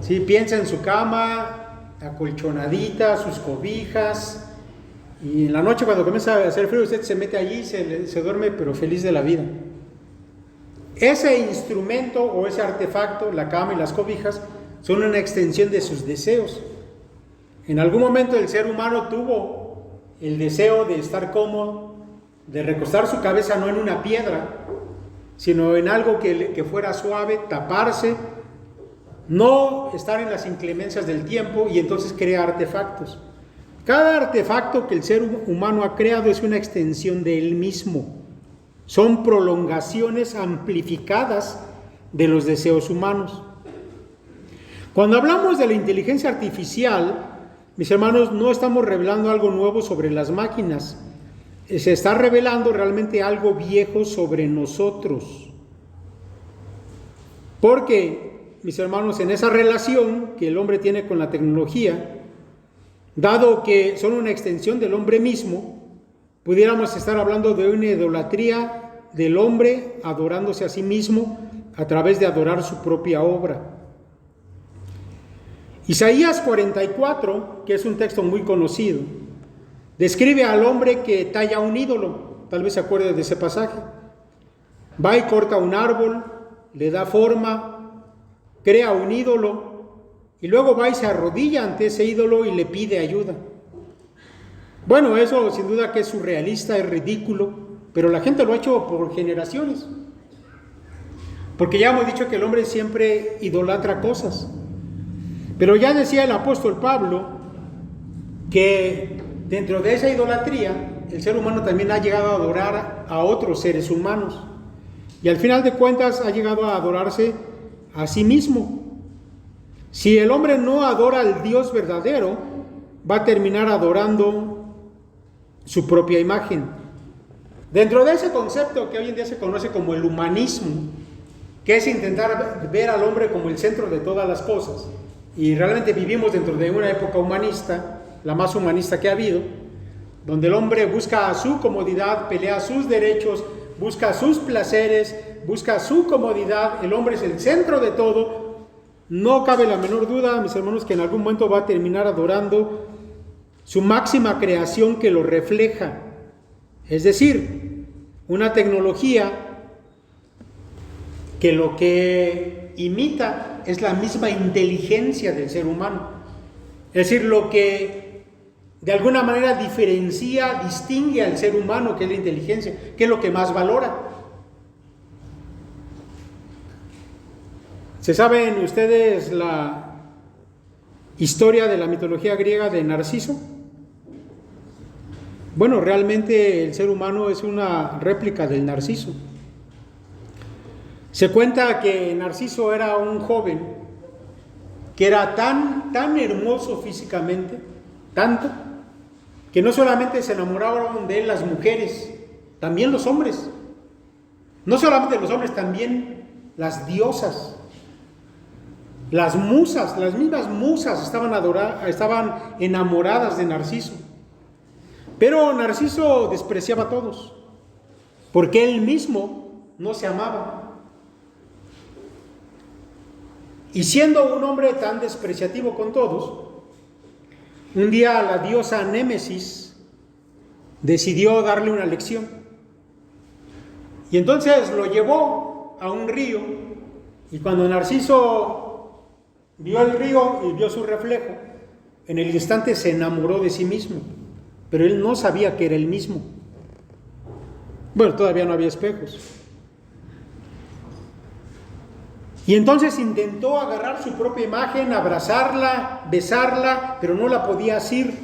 ¿sí? Piensa en su cama, acolchonadita, sus cobijas, y en la noche cuando comienza a hacer frío usted se mete allí, se duerme pero feliz de la vida. Ese instrumento o ese artefacto, la cama y las cobijas, son una extensión de sus deseos. En algún momento el ser humano tuvo el deseo de estar cómodo, de recostar su cabeza no en una piedra, sino en algo que fuera suave, taparse, no estar en las inclemencias del tiempo, y entonces crea artefactos. Cada artefacto que el ser humano ha creado es una extensión de él mismo. Son prolongaciones amplificadas de los deseos humanos. Cuando hablamos de la inteligencia artificial, mis hermanos, no estamos revelando algo nuevo sobre las máquinas. Se está revelando realmente algo viejo sobre nosotros. Porque, mis hermanos, en esa relación que el hombre tiene con la tecnología, dado que son una extensión del hombre mismo, pudiéramos estar hablando de una idolatría del hombre adorándose a sí mismo a través de adorar su propia obra. Isaías 44, que es un texto muy conocido, describe al hombre que talla un ídolo. Tal vez se acuerde de ese pasaje. Va y corta un árbol, le da forma, crea un ídolo, y luego va y se arrodilla ante ese ídolo y le pide ayuda. Bueno, eso sin duda que es surrealista, es ridículo, pero la gente lo ha hecho por generaciones. Porque ya hemos dicho que el hombre siempre idolatra cosas. Pero ya decía el apóstol Pablo que dentro de esa idolatría el ser humano también ha llegado a adorar a otros seres humanos. Y al final de cuentas ha llegado a adorarse a sí mismo. Si el hombre no adora al Dios verdadero, va a terminar adorando su propia imagen. Dentro de ese concepto que hoy en día se conoce como el humanismo, que es intentar ver al hombre como el centro de todas las cosas, y realmente vivimos dentro de una época humanista, la más humanista que ha habido, donde el hombre busca su comodidad, pelea sus derechos, busca sus placeres, busca su comodidad, el hombre es el centro de todo. No cabe la menor duda, mis hermanos, que en algún momento va a terminar adorando su máxima creación que lo refleja. Es decir, una tecnología que lo que imita es la misma inteligencia del ser humano. Es decir, lo que de alguna manera diferencia, distingue al ser humano, que es la inteligencia, que es lo que más valora. ¿Se saben ustedes la historia de la mitología griega de Narciso? Bueno, realmente el ser humano es una réplica del Narciso. Se cuenta que Narciso era un joven que era tan hermoso físicamente, tanto, que no solamente se enamoraron de él las mujeres, también los hombres. No solamente los hombres, también las diosas. Las musas, las mismas musas estaban enamoradas de Narciso. Pero Narciso despreciaba a todos, porque él mismo no se amaba. Y siendo un hombre tan despreciativo con todos, un día la diosa Némesis decidió darle una lección. Y entonces lo llevó a un río, y cuando Narciso vio el río y vio su reflejo, en el instante se enamoró de sí mismo, pero él no sabía que era el mismo. Bueno, todavía no había espejos. Y entonces intentó agarrar su propia imagen, abrazarla, besarla, pero no la podía asir.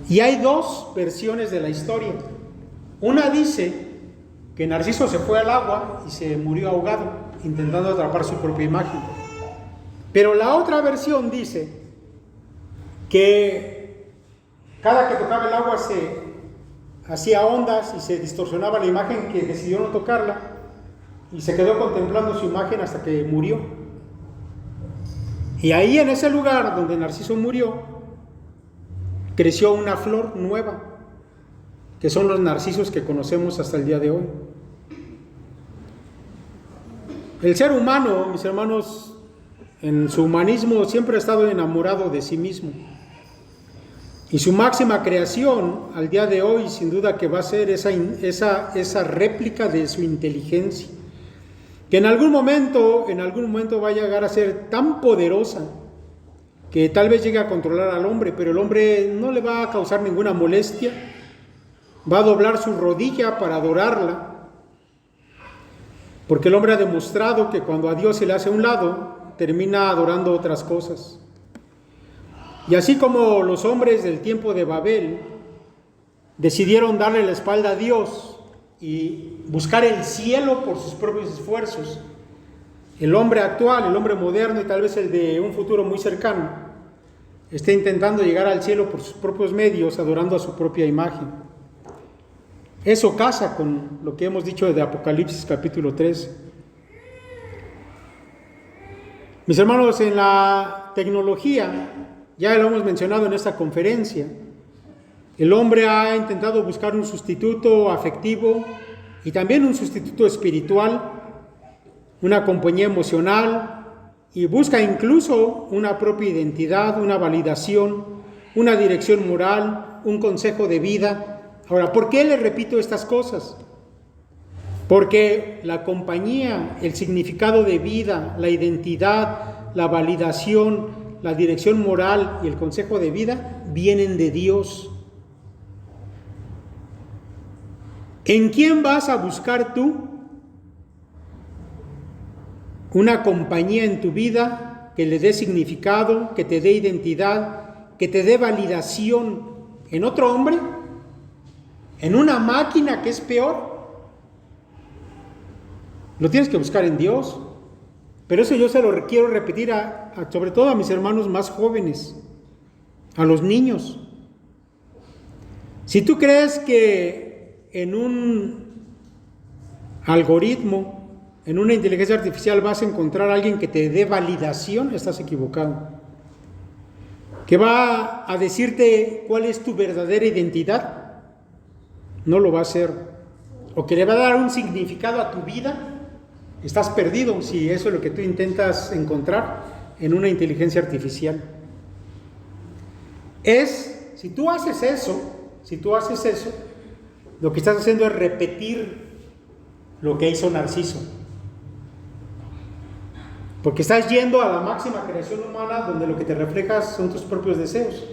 Y hay dos versiones de la historia. Una dice que Narciso se fue al agua y se murió ahogado, intentando atrapar su propia imagen. Pero la otra versión dice que cada que tocaba el agua se hacía ondas y se distorsionaba la imagen, que decidió no tocarla y se quedó contemplando su imagen hasta que murió. Y ahí, en ese lugar donde Narciso murió, creció una flor nueva, que son los narcisos que conocemos hasta el día de hoy. El ser humano, mis hermanos, en su humanismo siempre ha estado enamorado de sí mismo. Y su máxima creación al día de hoy, sin duda que va a ser esa réplica de su inteligencia, que en algún momento va a llegar a ser tan poderosa que tal vez llegue a controlar al hombre, pero el hombre no le va a causar ninguna molestia, va a doblar su rodilla para adorarla, porque el hombre ha demostrado que cuando a Dios se le hace a un lado, termina adorando otras cosas. Y así como los hombres del tiempo de Babel decidieron darle la espalda a Dios y buscar el cielo por sus propios esfuerzos, el hombre actual, el hombre moderno y tal vez el de un futuro muy cercano, está intentando llegar al cielo por sus propios medios, adorando a su propia imagen. Eso casa con lo que hemos dicho de Apocalipsis capítulo 3. Mis hermanos, en la tecnología, ya lo hemos mencionado en esta conferencia, el hombre ha intentado buscar un sustituto afectivo y también un sustituto espiritual, una compañía emocional, y busca incluso una propia identidad, una validación, una dirección moral, un consejo de vida. Ahora, ¿por qué les repito estas cosas? Porque la compañía, el significado de vida, la identidad, la validación, la dirección moral y el consejo de vida vienen de Dios. ¿En quién vas a buscar tú una compañía en tu vida que le dé significado, que te dé identidad, que te dé validación? ¿En otro hombre? ¿En una máquina que es peor? Lo tienes que buscar en Dios. Pero eso yo se lo quiero repetir sobre todo a mis hermanos más jóvenes, a los niños. Si tú crees que en un algoritmo, en una inteligencia artificial vas a encontrar a alguien que te dé validación, estás equivocado. Que va a decirte cuál es tu verdadera identidad, no lo va a hacer. O que le va a dar un significado a tu vida, estás perdido si eso es lo que tú intentas encontrar en una inteligencia artificial. Si tú haces eso, lo que estás haciendo es repetir lo que hizo Narciso. Porque estás yendo a la máxima creación humana donde lo que te reflejas son tus propios deseos.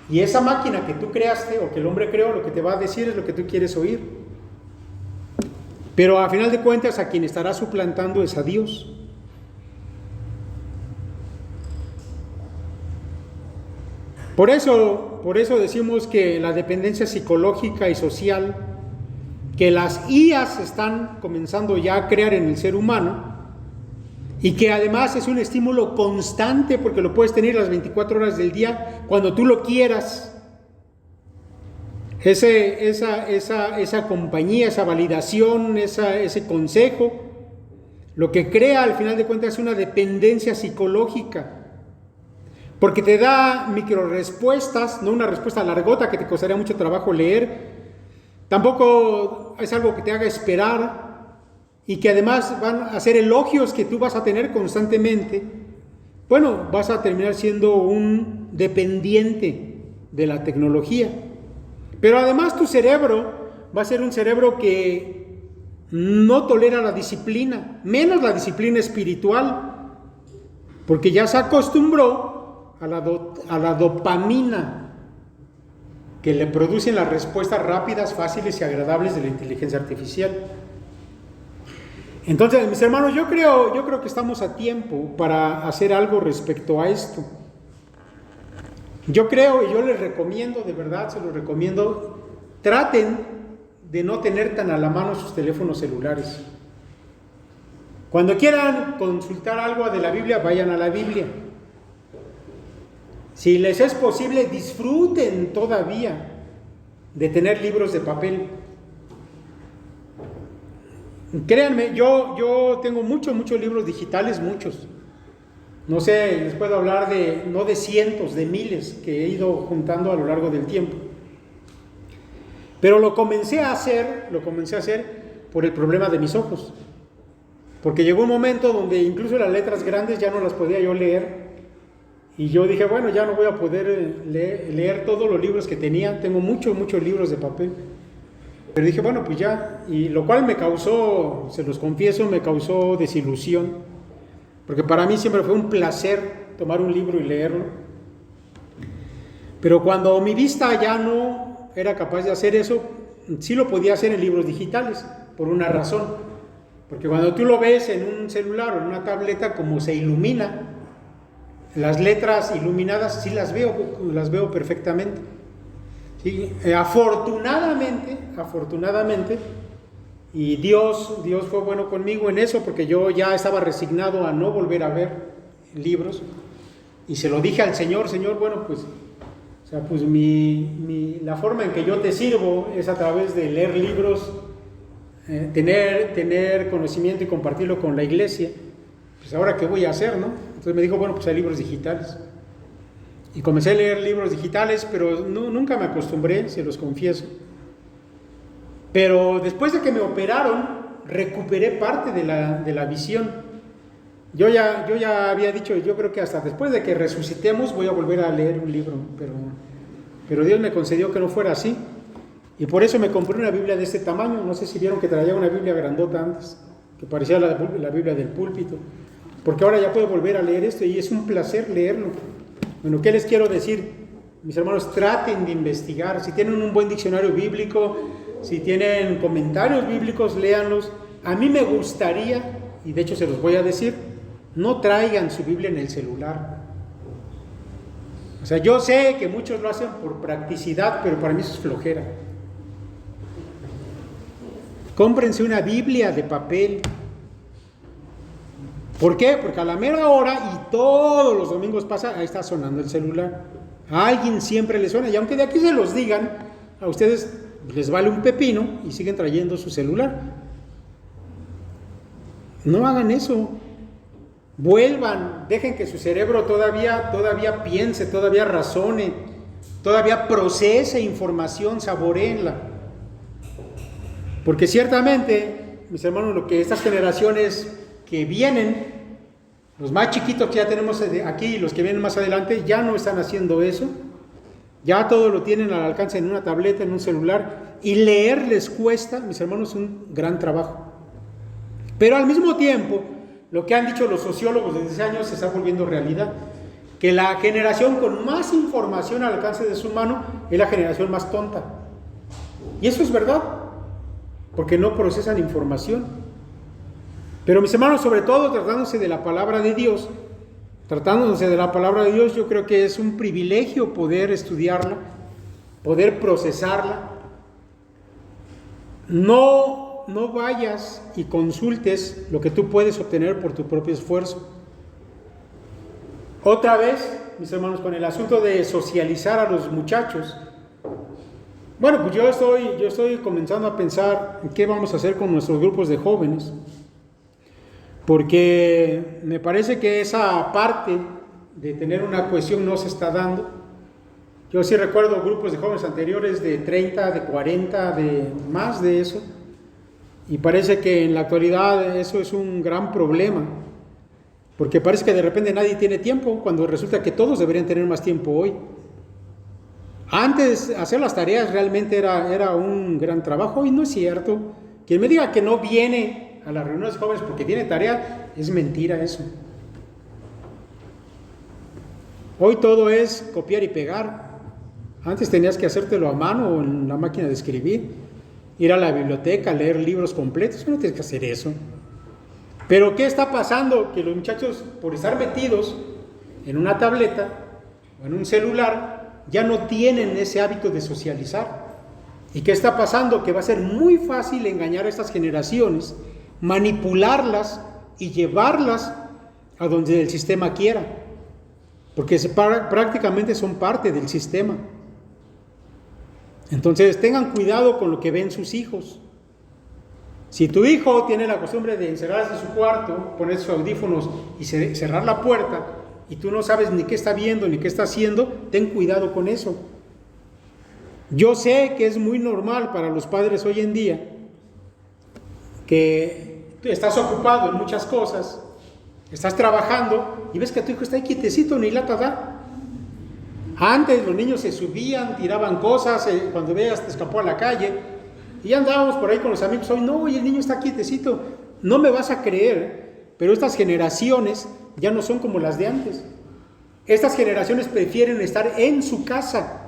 Y esa máquina que tú creaste o que el hombre creó, lo que te va a decir es lo que tú quieres oír. Pero a final de cuentas a quien estará suplantando es a Dios. Por eso decimos que la dependencia psicológica y social que las IAs están comenzando ya a crear en el ser humano, y que además es un estímulo constante porque lo puedes tener las 24 horas del día cuando tú lo quieras. Esa compañía, esa validación, ese consejo, lo que crea al final de cuentas es una dependencia psicológica, porque te da micro respuestas, no una respuesta largota que te costaría mucho trabajo leer, tampoco es algo que te haga esperar, y que además van a ser elogios que tú vas a tener constantemente. Bueno, vas a terminar siendo un dependiente de la tecnología. Pero además tu cerebro va a ser un cerebro que no tolera la disciplina, menos la disciplina espiritual, porque ya se acostumbró a la dopamina que le producen las respuestas rápidas, fáciles y agradables de la inteligencia artificial. Entonces, mis hermanos, yo creo que estamos a tiempo para hacer algo respecto a esto. Yo creo y yo les recomiendo, de verdad se los recomiendo, traten de no tener tan a la mano sus teléfonos celulares. Cuando quieran consultar algo de la Biblia, vayan a la Biblia. Si les es posible, disfruten todavía de tener libros de papel. Créanme, yo tengo muchos libros digitales, muchos. No sé, les puedo hablar no de cientos, de miles que he ido juntando a lo largo del tiempo. Pero lo comencé a hacer por el problema de mis ojos. Porque llegó un momento donde incluso las letras grandes ya no las podía yo leer. Y yo dije, bueno, ya no voy a poder leer todos los libros que tenía. Tengo muchos libros de papel. Pero dije, bueno, pues ya. Y lo cual me causó, se los confieso, me causó desilusión. Porque para mí siempre fue un placer tomar un libro y leerlo. Pero cuando mi vista ya no era capaz de hacer eso, sí lo podía hacer en libros digitales, por una razón. Porque cuando tú lo ves en un celular o en una tableta, como se ilumina, las letras iluminadas sí las veo perfectamente. ¿Sí? Afortunadamente, y Dios fue bueno conmigo en eso, porque yo ya estaba resignado a no volver a ver libros, y se lo dije al Señor, bueno, pues, o sea, pues la forma en que yo te sirvo es a través de leer libros, tener conocimiento y compartirlo con la iglesia. Pues ahora qué voy a hacer, ¿no? Entonces me dijo, bueno, pues hay libros digitales. Y comencé a leer libros digitales, pero nunca me acostumbré, se los confieso. Pero después de que me operaron, recuperé parte de la visión. Yo ya había dicho, yo creo que hasta después de que resucitemos voy a volver a leer un libro, pero Dios me concedió que no fuera así. Y por eso me compré una Biblia de este tamaño. No sé si vieron que traía una Biblia grandota antes, que parecía la Biblia del púlpito. Porque ahora ya puedo volver a leer esto y es un placer leerlo. Bueno, ¿qué les quiero decir? Mis hermanos, traten de investigar. Si tienen un buen diccionario bíblico, si tienen comentarios bíblicos, léanlos. A mí me gustaría, y de hecho se los voy a decir, no traigan su Biblia en el celular. O sea, yo sé que muchos lo hacen por practicidad, pero para mí eso es flojera. Cómprense una Biblia de papel. ¿Por qué? Porque a la mera hora, y todos los domingos pasa, ahí está sonando el celular. A alguien siempre le suena, y aunque de aquí se los digan, a ustedes les vale un pepino y siguen trayendo su celular. No hagan eso. Vuelvan, dejen que su cerebro todavía piense, todavía razone, todavía procese información, saboréenla. Porque ciertamente, mis hermanos, lo que estas generaciones que vienen, los más chiquitos que ya tenemos aquí y los que vienen más adelante, ya no están haciendo eso. Ya todo lo tienen al alcance en una tableta, en un celular, y leer les cuesta, mis hermanos, un gran trabajo. Pero al mismo tiempo, lo que han dicho los sociólogos desde hace años se está volviendo realidad, que la generación con más información al alcance de su mano es la generación más tonta. Y eso es verdad, porque no procesan información. Pero mis hermanos, sobre todo tratándose de la palabra de Dios, yo creo que es un privilegio poder estudiarla, poder procesarla. No vayas y consultes lo que tú puedes obtener por tu propio esfuerzo. Otra vez, mis hermanos, con el asunto de socializar a los muchachos. Bueno, pues yo estoy comenzando a pensar en qué vamos a hacer con nuestros grupos de jóvenes. Porque me parece que esa parte de tener una cohesión no se está dando. Yo sí recuerdo grupos de jóvenes anteriores de 30, de 40, de más de eso, y parece que en la actualidad eso es un gran problema, porque parece que de repente nadie tiene tiempo, cuando resulta que todos deberían tener más tiempo hoy. Antes hacer las tareas realmente era un gran trabajo, y no es cierto. Quien me diga que no viene a las reuniones de jóvenes porque tiene tarea, es mentira eso. Hoy todo es copiar y pegar. Antes tenías que hacértelo a mano o en la máquina de escribir, ir a la biblioteca, leer libros completos. No tienes que hacer eso. Pero ¿qué está pasando? Que los muchachos, por estar metidos en una tableta o en un celular, ya no tienen ese hábito de socializar. ¿Y qué está pasando? Que va a ser muy fácil engañar a estas generaciones, manipularlas y llevarlas a donde el sistema quiera, porque prácticamente son parte del sistema. Entonces tengan cuidado con lo que ven sus hijos. Si tu hijo tiene la costumbre de encerrarse en su cuarto, poner sus audífonos y cerrar la puerta, y tú no sabes ni qué está viendo ni qué está haciendo, ten cuidado con eso. Yo sé que es muy normal para los padres hoy en día que tú estás ocupado en muchas cosas, estás trabajando y ves que tu hijo está ahí quietecito, ni lata da. Antes los niños se subían, tiraban cosas, cuando veas te escapó a la calle y ya andábamos por ahí con los amigos. Hoy no, y el niño está quietecito. No me vas a creer, pero estas generaciones ya no son como las de antes. Estas generaciones prefieren estar en su casa.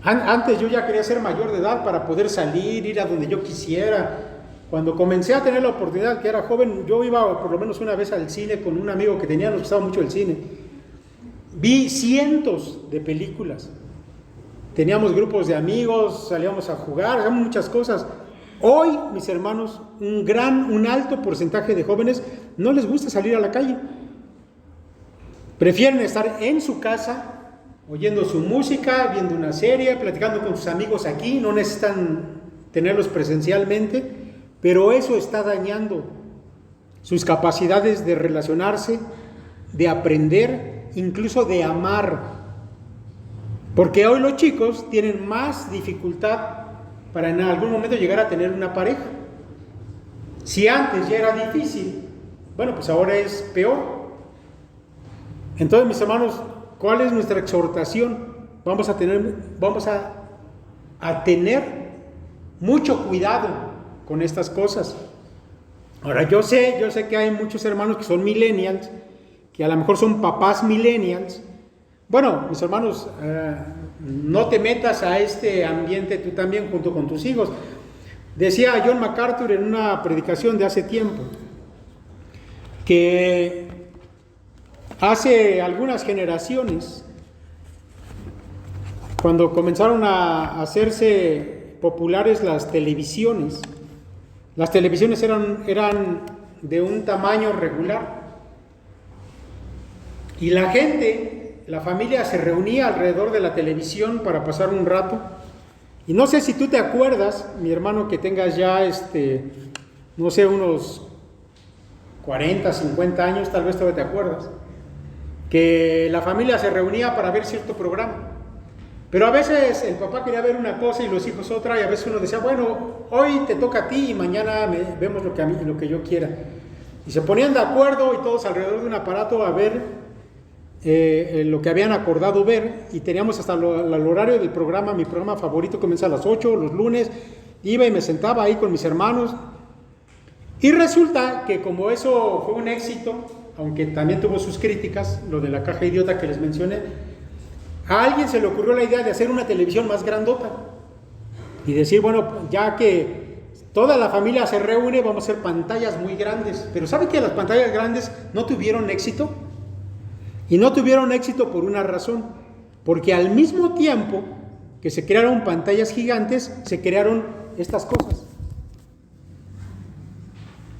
Antes yo ya quería ser mayor de edad para poder salir, ir a donde yo quisiera. Cuando comencé a tener la oportunidad, que era joven, yo iba por lo menos una vez al cine con un amigo que tenía, nos gustaba mucho el cine. Vi cientos de películas. Teníamos grupos de amigos, salíamos a jugar, hacíamos muchas cosas. Hoy, mis hermanos, un alto porcentaje de jóvenes no les gusta salir a la calle. Prefieren estar en su casa, oyendo su música, viendo una serie, platicando con sus amigos aquí. No necesitan tenerlos presencialmente, pero eso está dañando sus capacidades de relacionarse, de aprender, incluso de amar. Porque hoy los chicos tienen más dificultad para en algún momento llegar a tener una pareja. Si antes ya era difícil, bueno, pues ahora es peor. Entonces, mis hermanos, ¿cuál es nuestra exhortación? Vamos a tener mucho cuidado con estas cosas. Ahora, yo sé que hay muchos hermanos que son millennials, que a lo mejor son papás millennials. Bueno, mis hermanos, no te metas a este ambiente tú también junto con tus hijos. Decía John MacArthur en una predicación de hace tiempo, que hace algunas generaciones, cuando comenzaron a hacerse populares las televisiones eran de un tamaño regular. Y la gente, la familia se reunía alrededor de la televisión para pasar un rato. Y no sé si tú te acuerdas, mi hermano, que tengas ya, no sé, unos 40, 50 años, tal vez todavía te acuerdas, que la familia se reunía para ver cierto programa. Pero a veces el papá quería ver una cosa y los hijos otra, y a veces uno decía, bueno, hoy te toca a ti y mañana vemos lo que yo quiera. Y se ponían de acuerdo y todos alrededor de un aparato a ver lo que habían acordado ver, y teníamos hasta el horario del programa. Mi programa favorito comienza a las 8 los lunes. Iba y me sentaba ahí con mis hermanos, y resulta que como eso fue un éxito, aunque también tuvo sus críticas, lo de la caja idiota que les mencioné, a alguien se le ocurrió la idea de hacer una televisión más grandota y decir, bueno, ya que toda la familia se reúne, vamos a hacer pantallas muy grandes. Pero ¿sabe que las pantallas grandes no tuvieron éxito? Y no tuvieron éxito por una razón, porque al mismo tiempo que se crearon pantallas gigantes, se crearon estas cosas.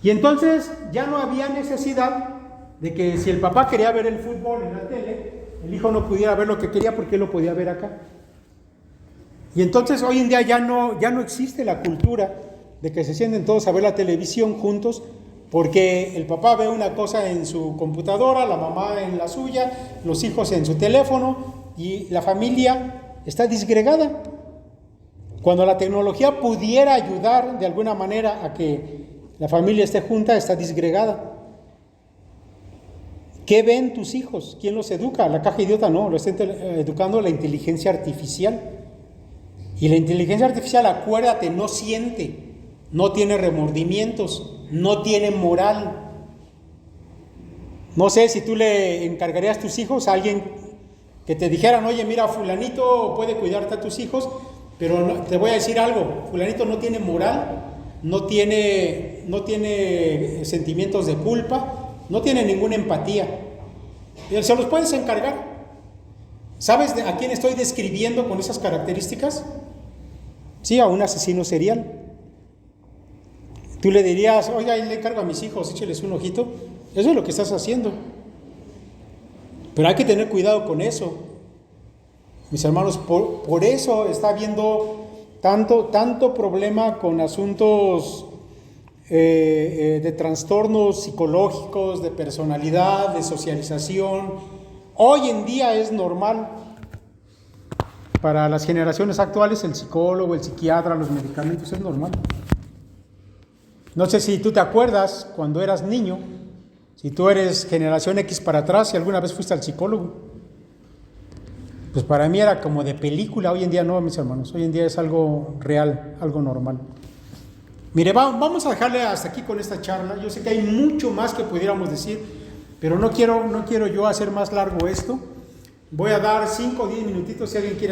Y entonces ya no había necesidad de que si el papá quería ver el fútbol en la tele, el hijo no pudiera ver lo que quería porque él lo podía ver acá. Y entonces hoy en día ya no existe la cultura de que se sienten todos a ver la televisión juntos, porque el papá ve una cosa en su computadora, la mamá en la suya, los hijos en su teléfono, y la familia está disgregada. Cuando la tecnología pudiera ayudar de alguna manera a que la familia esté junta, está disgregada. ¿Qué ven tus hijos? ¿Quién los educa? La caja idiota no, lo está educando la inteligencia artificial. Y la inteligencia artificial, acuérdate, no siente. no tiene remordimientos, no tiene moral. No sé si tú le encargarías a tus hijos a alguien que te dijeran, oye, mira, fulanito puede cuidarte a tus hijos, pero te voy a decir algo, fulanito no tiene moral, no tiene sentimientos de culpa, no tiene ninguna empatía. ¿Se los puedes encargar? ¿Sabes a quién estoy describiendo con esas características? Sí, a un asesino serial. Tú le dirías, oiga, le encargo a mis hijos, écheles un ojito. Eso es lo que estás haciendo. Pero hay que tener cuidado con eso. Mis hermanos, por eso está habiendo tanto problema con asuntos de trastornos psicológicos, de personalidad, de socialización. Hoy en día es normal para las generaciones actuales el psicólogo, el psiquiatra, los medicamentos, es normal. No sé si tú te acuerdas cuando eras niño, si tú eres generación X para atrás, si alguna vez fuiste al psicólogo. Pues para mí era como de película, hoy en día no, mis hermanos, hoy en día es algo real, algo normal. Mire, vamos a dejarle hasta aquí con esta charla. Yo sé que hay mucho más que pudiéramos decir, pero no quiero yo hacer más largo esto. Voy a dar 5 o 10 minutitos si alguien quiere